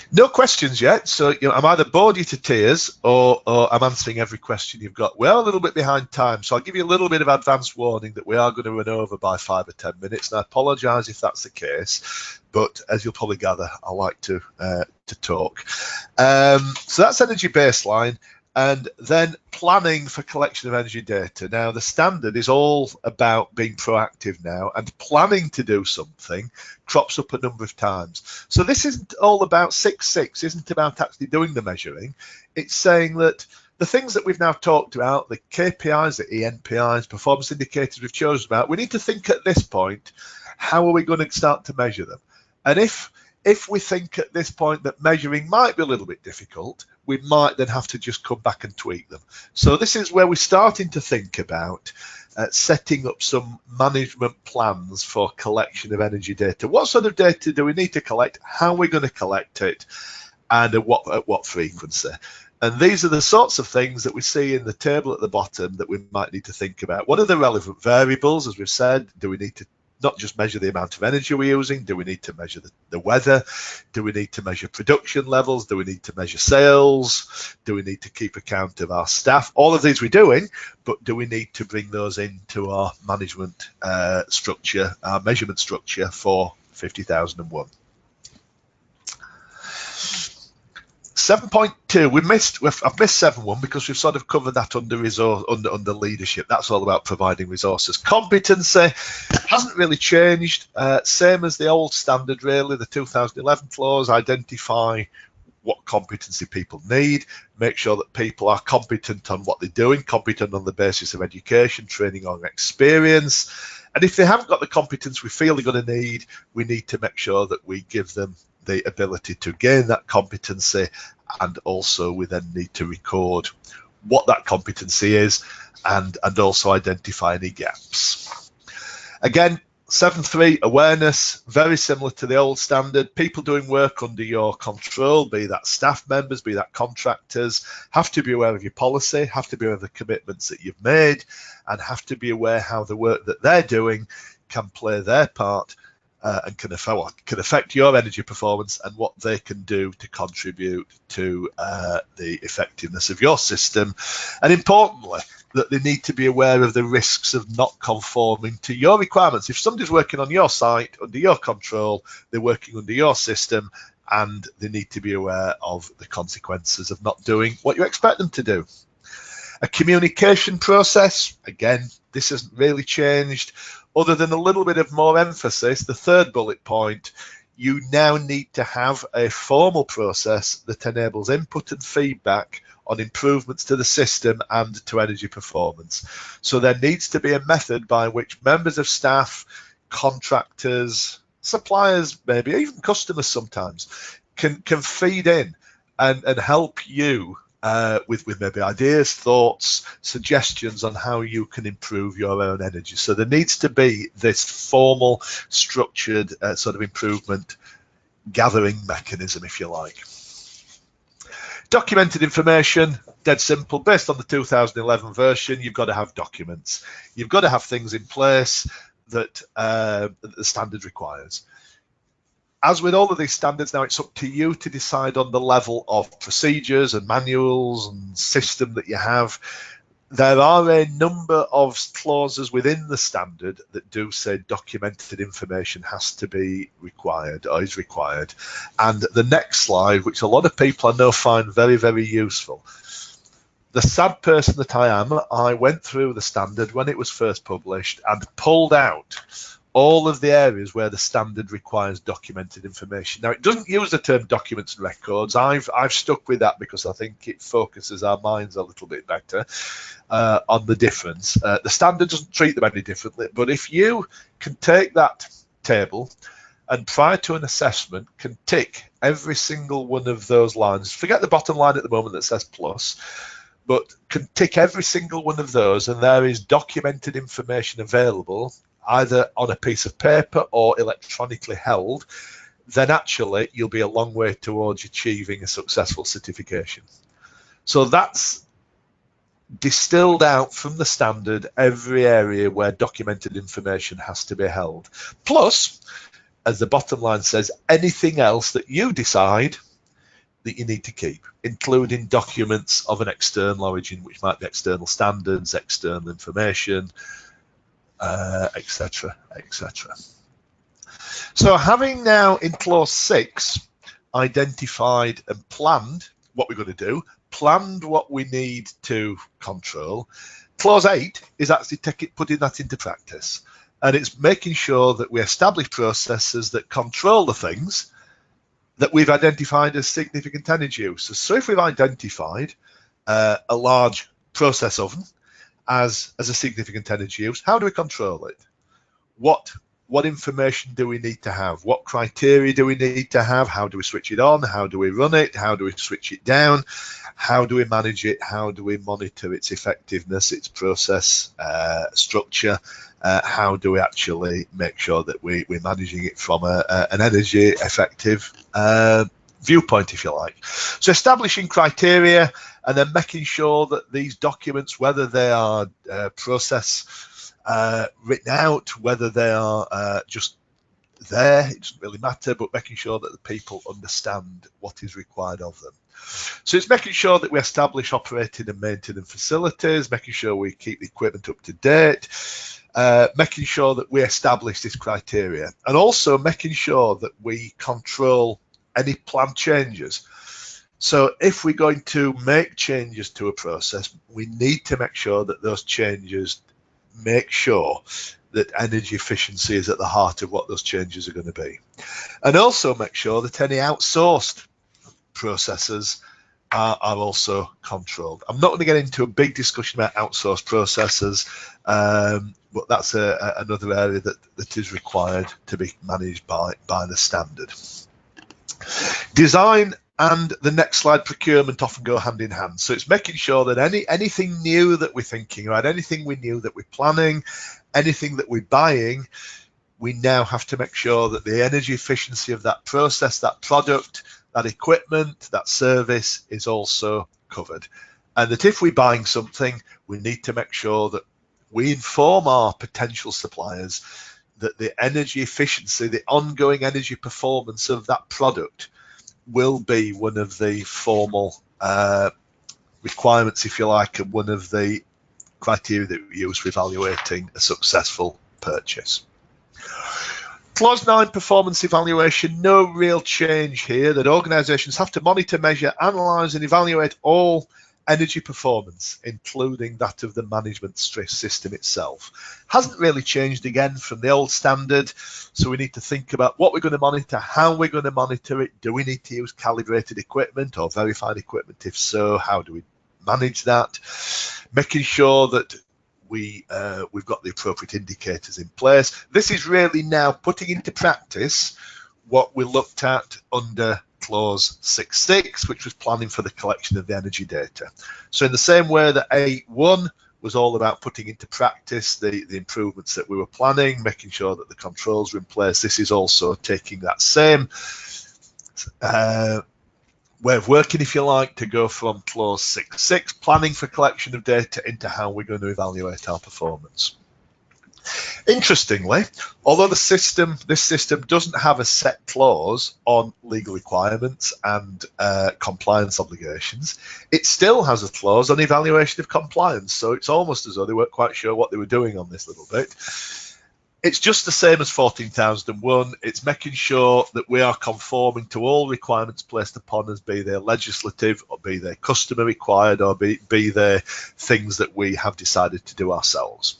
No questions yet, so I'm either bored you to tears or I'm answering every question you've got. We are a little bit behind time, so I'll give you a little bit of advance warning that we are going to run over by 5 or 10 minutes, and I apologise if that's the case, but as you'll probably gather, I like to talk. So that's energy baseline, and then planning for collection of energy data. Now, the standard is all about being proactive now, and planning to do something crops up a number of times. So this isn't all about 6.6, isn't about actually doing the measuring. It's saying that the things that we've now talked about, the KPIs, the ENPIs, performance indicators we've chosen about, we need to think at this point, how are we going to start to measure them? And if we think at this point that measuring might be a little bit difficult, we might then have to just come back and tweak them. So this is where we're starting to think about setting up some management plans for collection of energy data. What sort of data do we need to collect? How are we going to collect it? And at what frequency? And these are the sorts of things that we see in the table at the bottom that we might need to think about. What are the relevant variables? As we've said, do we need to not just measure the amount of energy we're using? Do we need to measure the weather? Do we need to measure production levels? Do we need to measure sales? Do we need to keep account of our staff? All of these we're doing, but do we need to bring those into our management structure, our measurement structure for 50,001? 7.2, I've missed 7.1 because we've sort of covered that under leadership. That's all about providing resources. Competency hasn't really changed, same as the old standard really, the 2011 clause. Identify what competency people need, make sure that people are competent on what they're doing, competent on the basis of education, training, or experience. And if they haven't got the competence we feel they're going to need, we need to make sure that we give them the ability to gain that competency, and also we then need to record what that competency is and also identify any gaps. Again, 7.3, awareness, very similar to the old standard. People doing work under your control, be that staff members, be that contractors, have to be aware of your policy, have to be aware of the commitments that you've made, and have to be aware how the work that they're doing can play their part and can affect your energy performance and what they can do to contribute to the effectiveness of your system. And importantly, that they need to be aware of the risks of not conforming to your requirements. If somebody's working on your site, under your control, they're working under your system, and they need to be aware of the consequences of not doing what you expect them to do. A communication process, again, this hasn't really changed, other than a little bit of more emphasis. The third bullet point, you now need to have a formal process that enables input and feedback on improvements to the system and to energy performance. So there needs to be a method by which members of staff, contractors, suppliers, maybe even customers sometimes, can feed in and help you with maybe ideas, thoughts, suggestions on how you can improve your own energy. So there needs to be this formal, structured sort of improvement gathering mechanism, if you like. Documented information, dead simple. Based on the 2011 version, you've got to have documents. You've got to have things in place that the standard requires. As with all of these standards now, it's up to you to decide on the level of procedures and manuals and system that you have. There are a number of clauses within the standard that do say documented information has to be required or is required. And the next slide, which a lot of people I know find very, very useful. The sad person that I am, I went through the standard when it was first published and pulled out all of the areas where the standard requires documented information. Now, it doesn't use the term documents and records. I've stuck with that because I think it focuses our minds a little bit better on the difference. The standard doesn't treat them any differently, but if you can take that table and prior to an assessment can tick every single one of those lines, forget the bottom line at the moment that says plus, but can tick every single one of those and there is documented information available either on a piece of paper or electronically held, then actually you'll be a long way towards achieving a successful certification. So that's distilled out from the standard every area where documented information has to be held. Plus, as the bottom line says, anything else that you decide that you need to keep, including documents of an external origin, which might be external standards, external information, etc., etc. So having now in clause 6 identified and planned what we're going to do, planned what we need to control, clause 8 is actually putting that into practice, and it's making sure that we establish processes that control the things that we've identified as significant energy use. So if we've identified a large process oven as a significant energy use, how do we control it? What information do we need to have? What criteria do we need to have? How do we switch it on? How do we run it? How do we switch it down? How do we manage it? How do we monitor its effectiveness, its process structure? How do we actually make sure that we're managing it from an energy effective viewpoint, if you like? So establishing criteria and then making sure that these documents, whether they are process written out, whether they are just there, it doesn't really matter, but making sure that the people understand what is required of them. So it's making sure that we establish operating and maintenance facilities, making sure we keep the equipment up to date, making sure that we establish this criteria, and also making sure that we control any planned changes. So if we're going to make changes to a process, we need to make sure that those changes make sure that energy efficiency is at the heart of what those changes are going to be. And also make sure that any outsourced processes are also controlled. I'm not going to get into a big discussion about outsourced processes, but that's another area that is required to be managed by the standard. Design and the next slide, procurement, often go hand in hand. So it's making sure that anything new that we're thinking about, anything we knew that we're planning, anything that we're buying, we now have to make sure that the energy efficiency of that process, that product, that equipment, that service is also covered. And that if we're buying something, we need to make sure that we inform our potential suppliers that the energy efficiency, the ongoing energy performance of that product will be one of the formal requirements, if you like, and one of the criteria that we use for evaluating a successful purchase. Clause 9, performance evaluation, no real change here, that organisations have to monitor, measure, analyse and evaluate all energy performance, including that of the management stress system itself. Hasn't really changed again from the old standard, so we need to think about what we're going to monitor, how we're going to monitor it. Do we need to use calibrated equipment or verified equipment? If so, how do we manage that? Making sure that we've got the appropriate indicators in place. This is really now putting into practice what we looked at under clause 6.6, which was planning for the collection of the energy data. So in the same way that 8.1 was all about putting into practice the improvements that we were planning, making sure that the controls were in place, this is also taking that same way of working, if you like, to go from clause 6.6, planning for collection of data, into how we're going to evaluate our performance. Interestingly, although this system doesn't have a set clause on legal requirements and compliance obligations, it still has a clause on evaluation of compliance. So it's almost as though they weren't quite sure what they were doing on this little bit. It's just the same as 14,001. It's making sure that we are conforming to all requirements placed upon us, be they legislative or be they customer required or be they things that we have decided to do ourselves,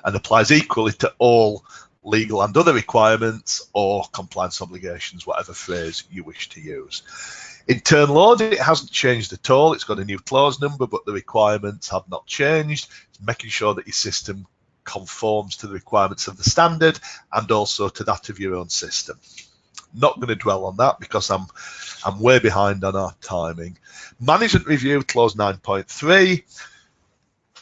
and applies equally to all legal and other requirements or compliance obligations, whatever phrase you wish to use. Internal audit, it hasn't changed at all. It's got a new clause number, but the requirements have not changed. It's making sure that your system conforms to the requirements of the standard and also to that of your own system. Not going to dwell on that because I'm way behind on our timing. Management review, clause 9.3.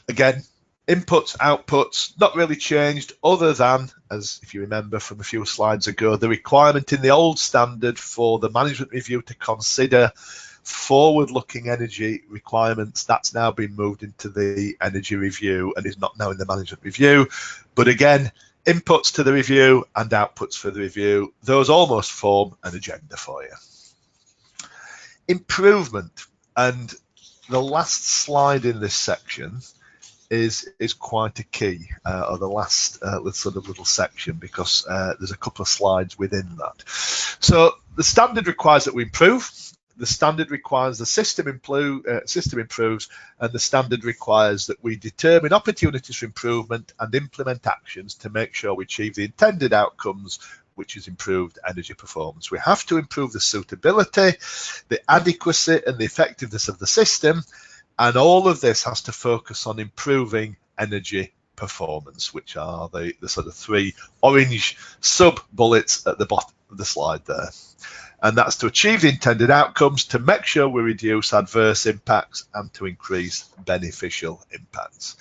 Again, inputs, outputs, not really changed, other than, as if you remember from a few slides ago, the requirement in the old standard for the management review to consider forward-looking energy requirements. That's now been moved into the energy review and is not now in the management review. But again, inputs to the review and outputs for the review, those almost form an agenda for you. Improvement, and the last slide in this section is quite a key, or the last sort of little section, because there's a couple of slides within that. So the standard requires that we improve. The standard requires the system improves, and the standard requires that we determine opportunities for improvement and implement actions to make sure we achieve the intended outcomes, which is improved energy performance. We have to improve the suitability, the adequacy and the effectiveness of the system, and all of this has to focus on improving energy performance, which are the sort of three orange sub-bullets at the bottom of the slide there. And that's to achieve the intended outcomes, to make sure we reduce adverse impacts and to increase beneficial impacts.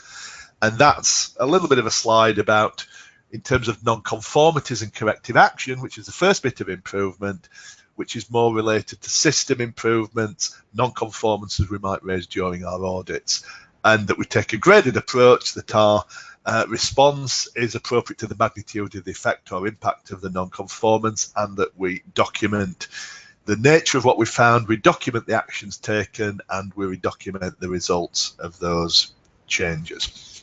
And that's a little bit of a slide about, in terms of non-conformities and corrective action, which is the first bit of improvement, which is more related to system improvements, non-conformances we might raise during our audits, and that we take a graded approach, that our response is appropriate to the magnitude of the effect or impact of the non-conformance, and that we document the nature of what we found, we document the actions taken, and we document the results of those changes.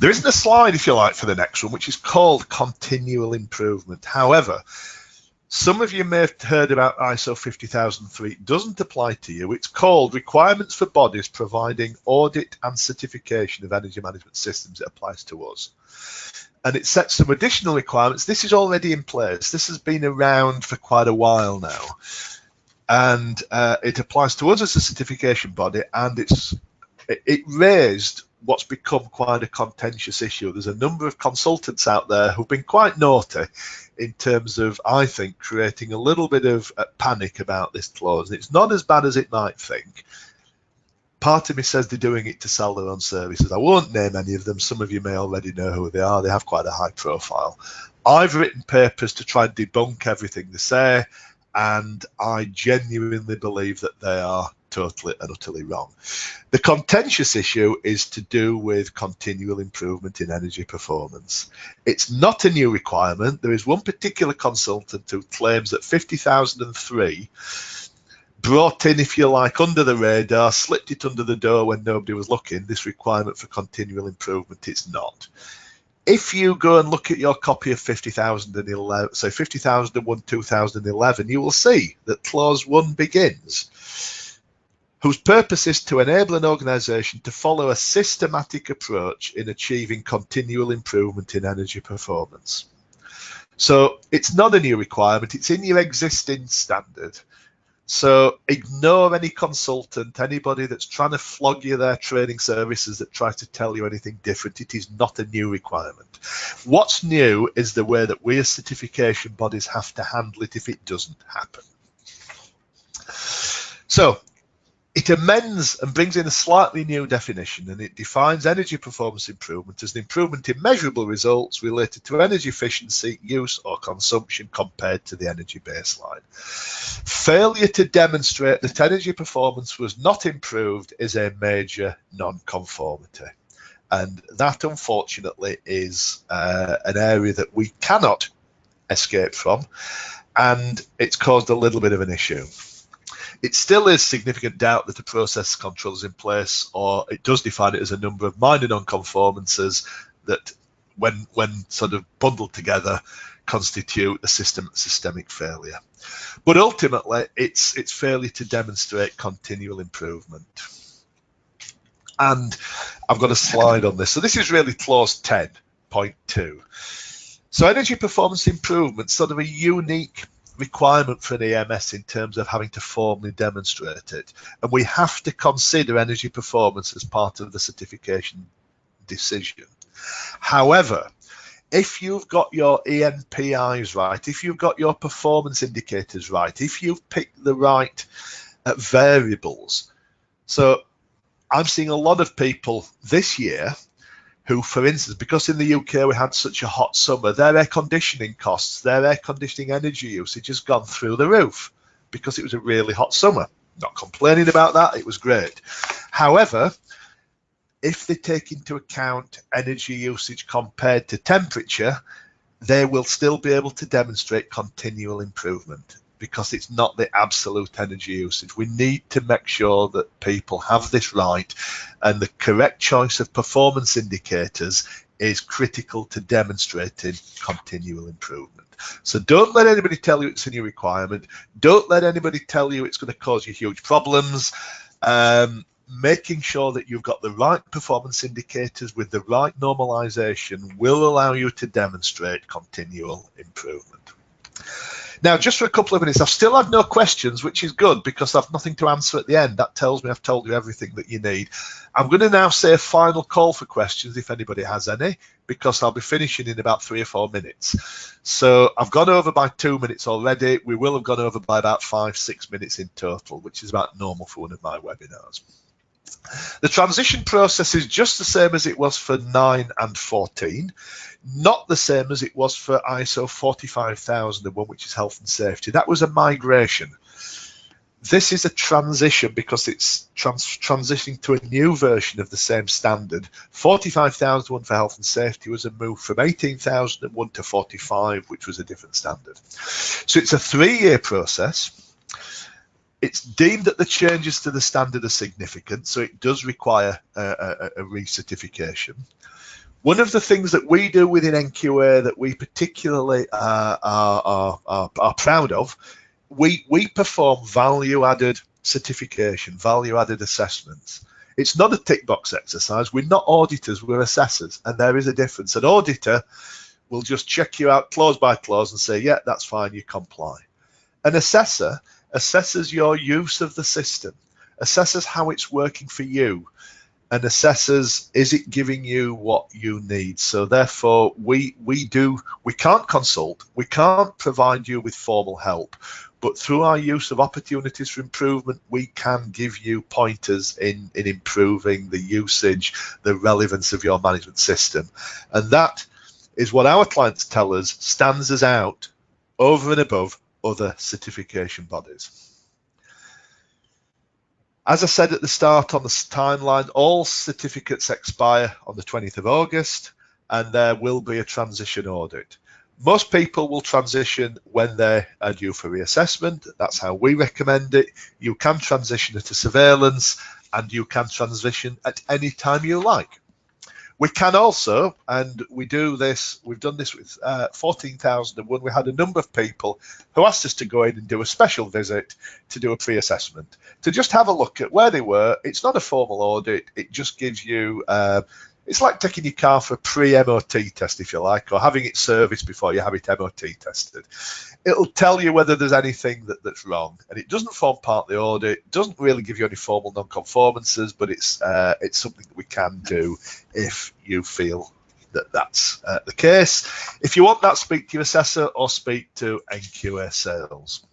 There isn't a slide, if you like, for the next one, which is called continual improvement. However, some of you may have heard about ISO 50003. It doesn't apply to you. It's called Requirements for Bodies Providing Audit and Certification of Energy Management Systems. It applies to us. And it sets some additional requirements. This is already in place. This has been around for quite a while now. And it applies to us as a certification body, and it raised what's become quite a contentious issue. There's a number of consultants out there who've been quite naughty in terms of, I think, creating a little bit of panic about this clause. It's not as bad as it might think. Part of me says they're doing it to sell their own services. I won't name any of them. Some of you may already know who they are. They have quite a high profile. I've written papers to try and debunk everything they say, and I genuinely believe that they are totally and utterly wrong. The contentious issue is to do with continual improvement in energy performance. It's not a new requirement. There is one particular consultant who claims that 50,003 brought in, if you like, under the radar, slipped it under the door when nobody was looking, this requirement for continual improvement. It's not. If you go and look at your copy of 50,011, so 50,001, 2011, you will see that clause 1 begins, whose purpose is to enable an organisation to follow a systematic approach in achieving continual improvement in energy performance. So it's not a new requirement, it's in your existing standard. So ignore any consultant, anybody that's trying to flog you their training services that tries to tell you anything different. It is not a new requirement. What's new is the way that we as certification bodies have to handle it if it doesn't happen. So It amends and brings in a slightly new definition, and it defines energy performance improvement as an improvement in measurable results related to energy efficiency, use or consumption compared to the energy baseline. Failure to demonstrate that energy performance was not improved is a major non-conformity. And that, unfortunately, is an area that we cannot escape from, and it's caused a little bit of an issue. It still is significant doubt that the process control is in place, or it does define it as a number of minor non-conformances that, when sort of bundled together, constitute a systemic failure. But ultimately, it's failure to demonstrate continual improvement. And I've got a slide on this. So this is really clause 10.2. So energy performance improvement, sort of a unique requirement for an EMS in terms of having to formally demonstrate it. And we have to consider energy performance as part of the certification decision. However, if you've got your ENPIs right, if you've got your performance indicators right, if you've picked the right variables. So I'm seeing a lot of people this year who, for instance, because in the UK we had such a hot summer, their air conditioning costs, their air conditioning energy usage has gone through the roof because it was a really hot summer. Not complaining about that, it was great. However, if they take into account energy usage compared to temperature, they will still be able to demonstrate continual improvement because it's not the absolute energy usage. We need to make sure that people have this right, and the correct choice of performance indicators is critical to demonstrating continual improvement. So don't let anybody tell you it's a new requirement. Don't let anybody tell you it's going to cause you huge problems. Making sure that you've got the right performance indicators with the right normalization will allow you to demonstrate continual improvement. Now, just for a couple of minutes, I've still had no questions, which is good because I've nothing to answer at the end. That tells me I've told you everything that you need. I'm going to now say a final call for questions if anybody has any, because I'll be finishing in about 3 or 4 minutes. So I've gone over by 2 minutes already. We will have gone over by about 5-6 minutes in total, which is about normal for one of my webinars. The transition process is just the same as it was for 9 and 14, not the same as it was for ISO 45001, which is health and safety. That was a migration. This is a transition because it's transitioning to a new version of the same standard. 45001 for health and safety was a move from 18001 to 45, which was a different standard. So it's a 3-year process. It's deemed that the changes to the standard are significant, so it does require a recertification. One of the things that we do within NQA that we particularly are proud of, we perform value-added certification, value-added assessments. It's not a tick box exercise. We're not auditors, we're assessors, and there is a difference. An auditor will just check you out clause by clause and say, yeah, that's fine, you comply. An assessor assesses your use of the system, assesses how it's working for you, and assesses, is it giving you what you need? So therefore, we can't consult, we can't provide you with formal help, but through our use of opportunities for improvement, we can give you pointers in improving the usage, the relevance of your management system. And that is what our clients tell us stands us out over and above other certification bodies. As I said at the start on the timeline, all certificates expire on the 20th of August, and there will be a transition audit. Most people will transition when they are due for reassessment. That's how we recommend it. You can transition to surveillance, and you can transition at any time you like. We can also, and we do this, we've done this with 14,001. We had a number of people who asked us to go in and do a special visit to do a pre-assessment, to just have a look at where they were. It's not a formal audit. It just gives you, it's like taking your car for a pre-MOT test, if you like, or having it serviced before you have it MOT tested. It'll tell you whether there's anything that's wrong, and it doesn't form part of the audit. It doesn't really give you any formal non-conformances, but it's something that we can do if you feel that that's the case. If you want that, speak to your assessor or speak to NQA sales.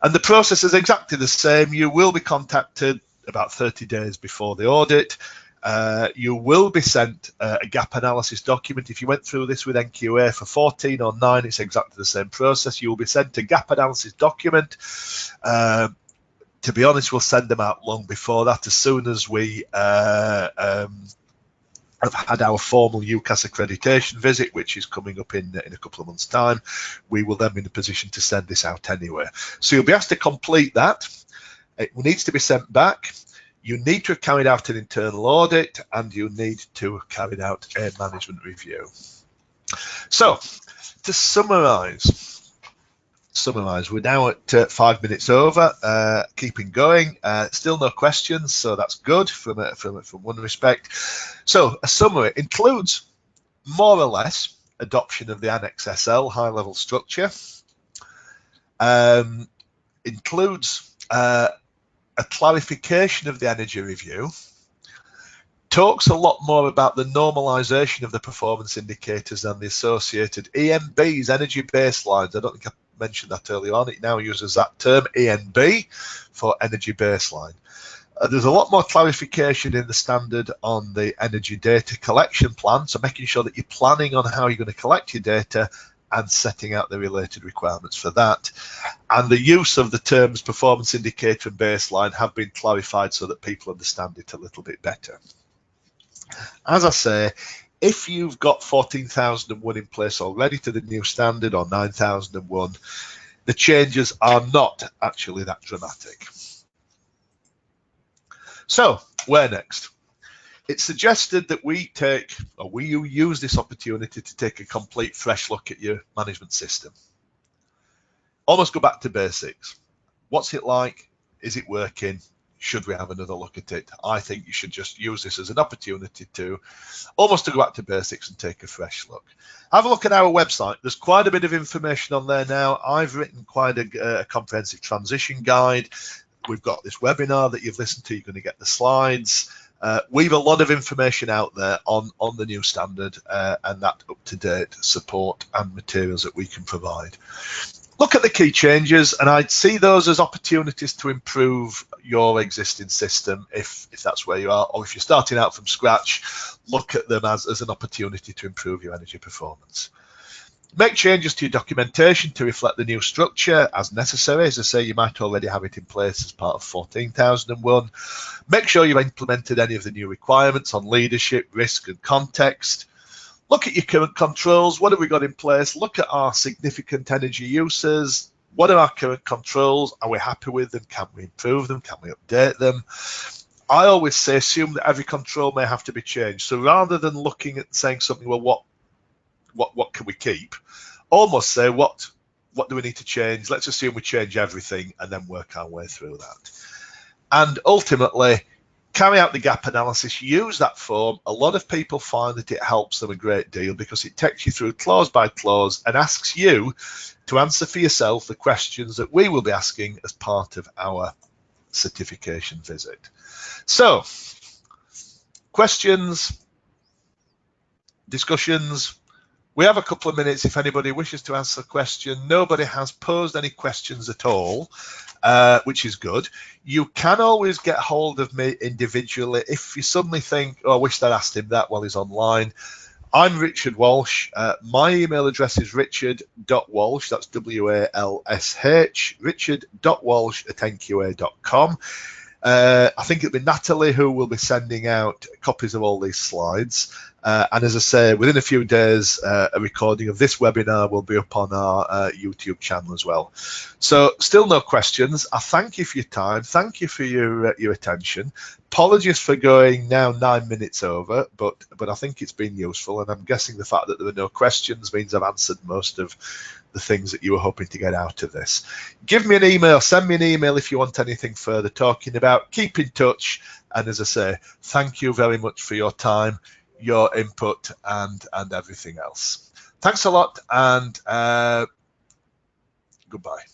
And the process is exactly the same. You will be contacted about 30 days before the audit. You will be sent a gap analysis document. If you went through this with NQA for 14 or 9, it's exactly the same process. You will be sent a gap analysis document. To be honest, we'll send them out long before that. As soon as we have had our formal UCAS accreditation visit, which is coming up in a couple of months' time, we will then be in a position to send this out anyway. So you'll be asked to complete that. It needs to be sent back. You need to have carried out an internal audit, and you need to have carried out a management review. So to summarise, we're now at 5 minutes over, keeping going. Still no questions, so that's good from one respect. So a summary includes more or less adoption of the Annex SL high-level structure, includes a clarification of the energy review, talks a lot more about the normalisation of the performance indicators and the associated ENBs, energy baselines. I don't think I mentioned that earlier on. It now uses that term, ENB, for energy baseline. There's a lot more clarification in the standard on the energy data collection plan, so making sure that you're planning on how you're going to collect your data and setting out the related requirements for that. And the use of the terms performance indicator and baseline have been clarified so that people understand it a little bit better. As I say, if you've got 14,001 in place already to the new standard, or 9,001, the changes are not actually that dramatic. So where next? It's suggested that we use this opportunity to take a complete fresh look at your management system. Almost go back to basics. What's it like? Is it working? Should we have another look at it? I think you should just use this as an opportunity to almost to go back to basics and take a fresh look. Have a look at our website. There's quite a bit of information on there now. I've written quite a comprehensive transition guide. We've got this webinar that you've listened to. You're going to get the slides. We've a lot of information out there on the new standard and that up-to-date support and materials that we can provide. Look at the key changes, and I'd see those as opportunities to improve your existing system if that's where you are, or if you're starting out from scratch, look at them as an opportunity to improve your energy performance. Make changes to your documentation to reflect the new structure as necessary. As I say, you might already have it in place as part of 14,001. Make sure you've implemented any of the new requirements on leadership, risk and context. Look at your current controls. What have we got in place? Look at our significant energy uses. What are our current controls? Are we happy with them? Can we improve them? Can we update them? I always say assume that every control may have to be changed. So rather than looking at saying something, well, what can we keep? Almost say what do we need to change? Let's assume we change everything and then work our way through that. And ultimately, carry out the gap analysis, use that form. A lot of people find that it helps them a great deal because it takes you through clause by clause and asks you to answer for yourself the questions that we will be asking as part of our certification visit. So, questions, discussions. We have a couple of minutes if anybody wishes to answer a question. Nobody has posed any questions at all, which is good. You can always get hold of me individually if you suddenly think, oh, I wish I'd asked him that while he's online. I'm Richard Walsh. My email address is richard.walsh, that's W-A-L-S-H, richard.walsh@nqa.com. I think it'll be Natalie who will be sending out copies of all these slides. And as I say, within a few days, a recording of this webinar will be up on our YouTube channel as well. So still no questions. I thank you for your time. Thank you for your attention. Apologies for going now 9 minutes over, but I think it's been useful. And I'm guessing the fact that there were no questions means I've answered most of the things that you were hoping to get out of this. Give me an email, send me an email if you want anything further talking about. Keep in touch. And as I say, thank you very much for your time, your input and everything else. Thanks a lot and goodbye.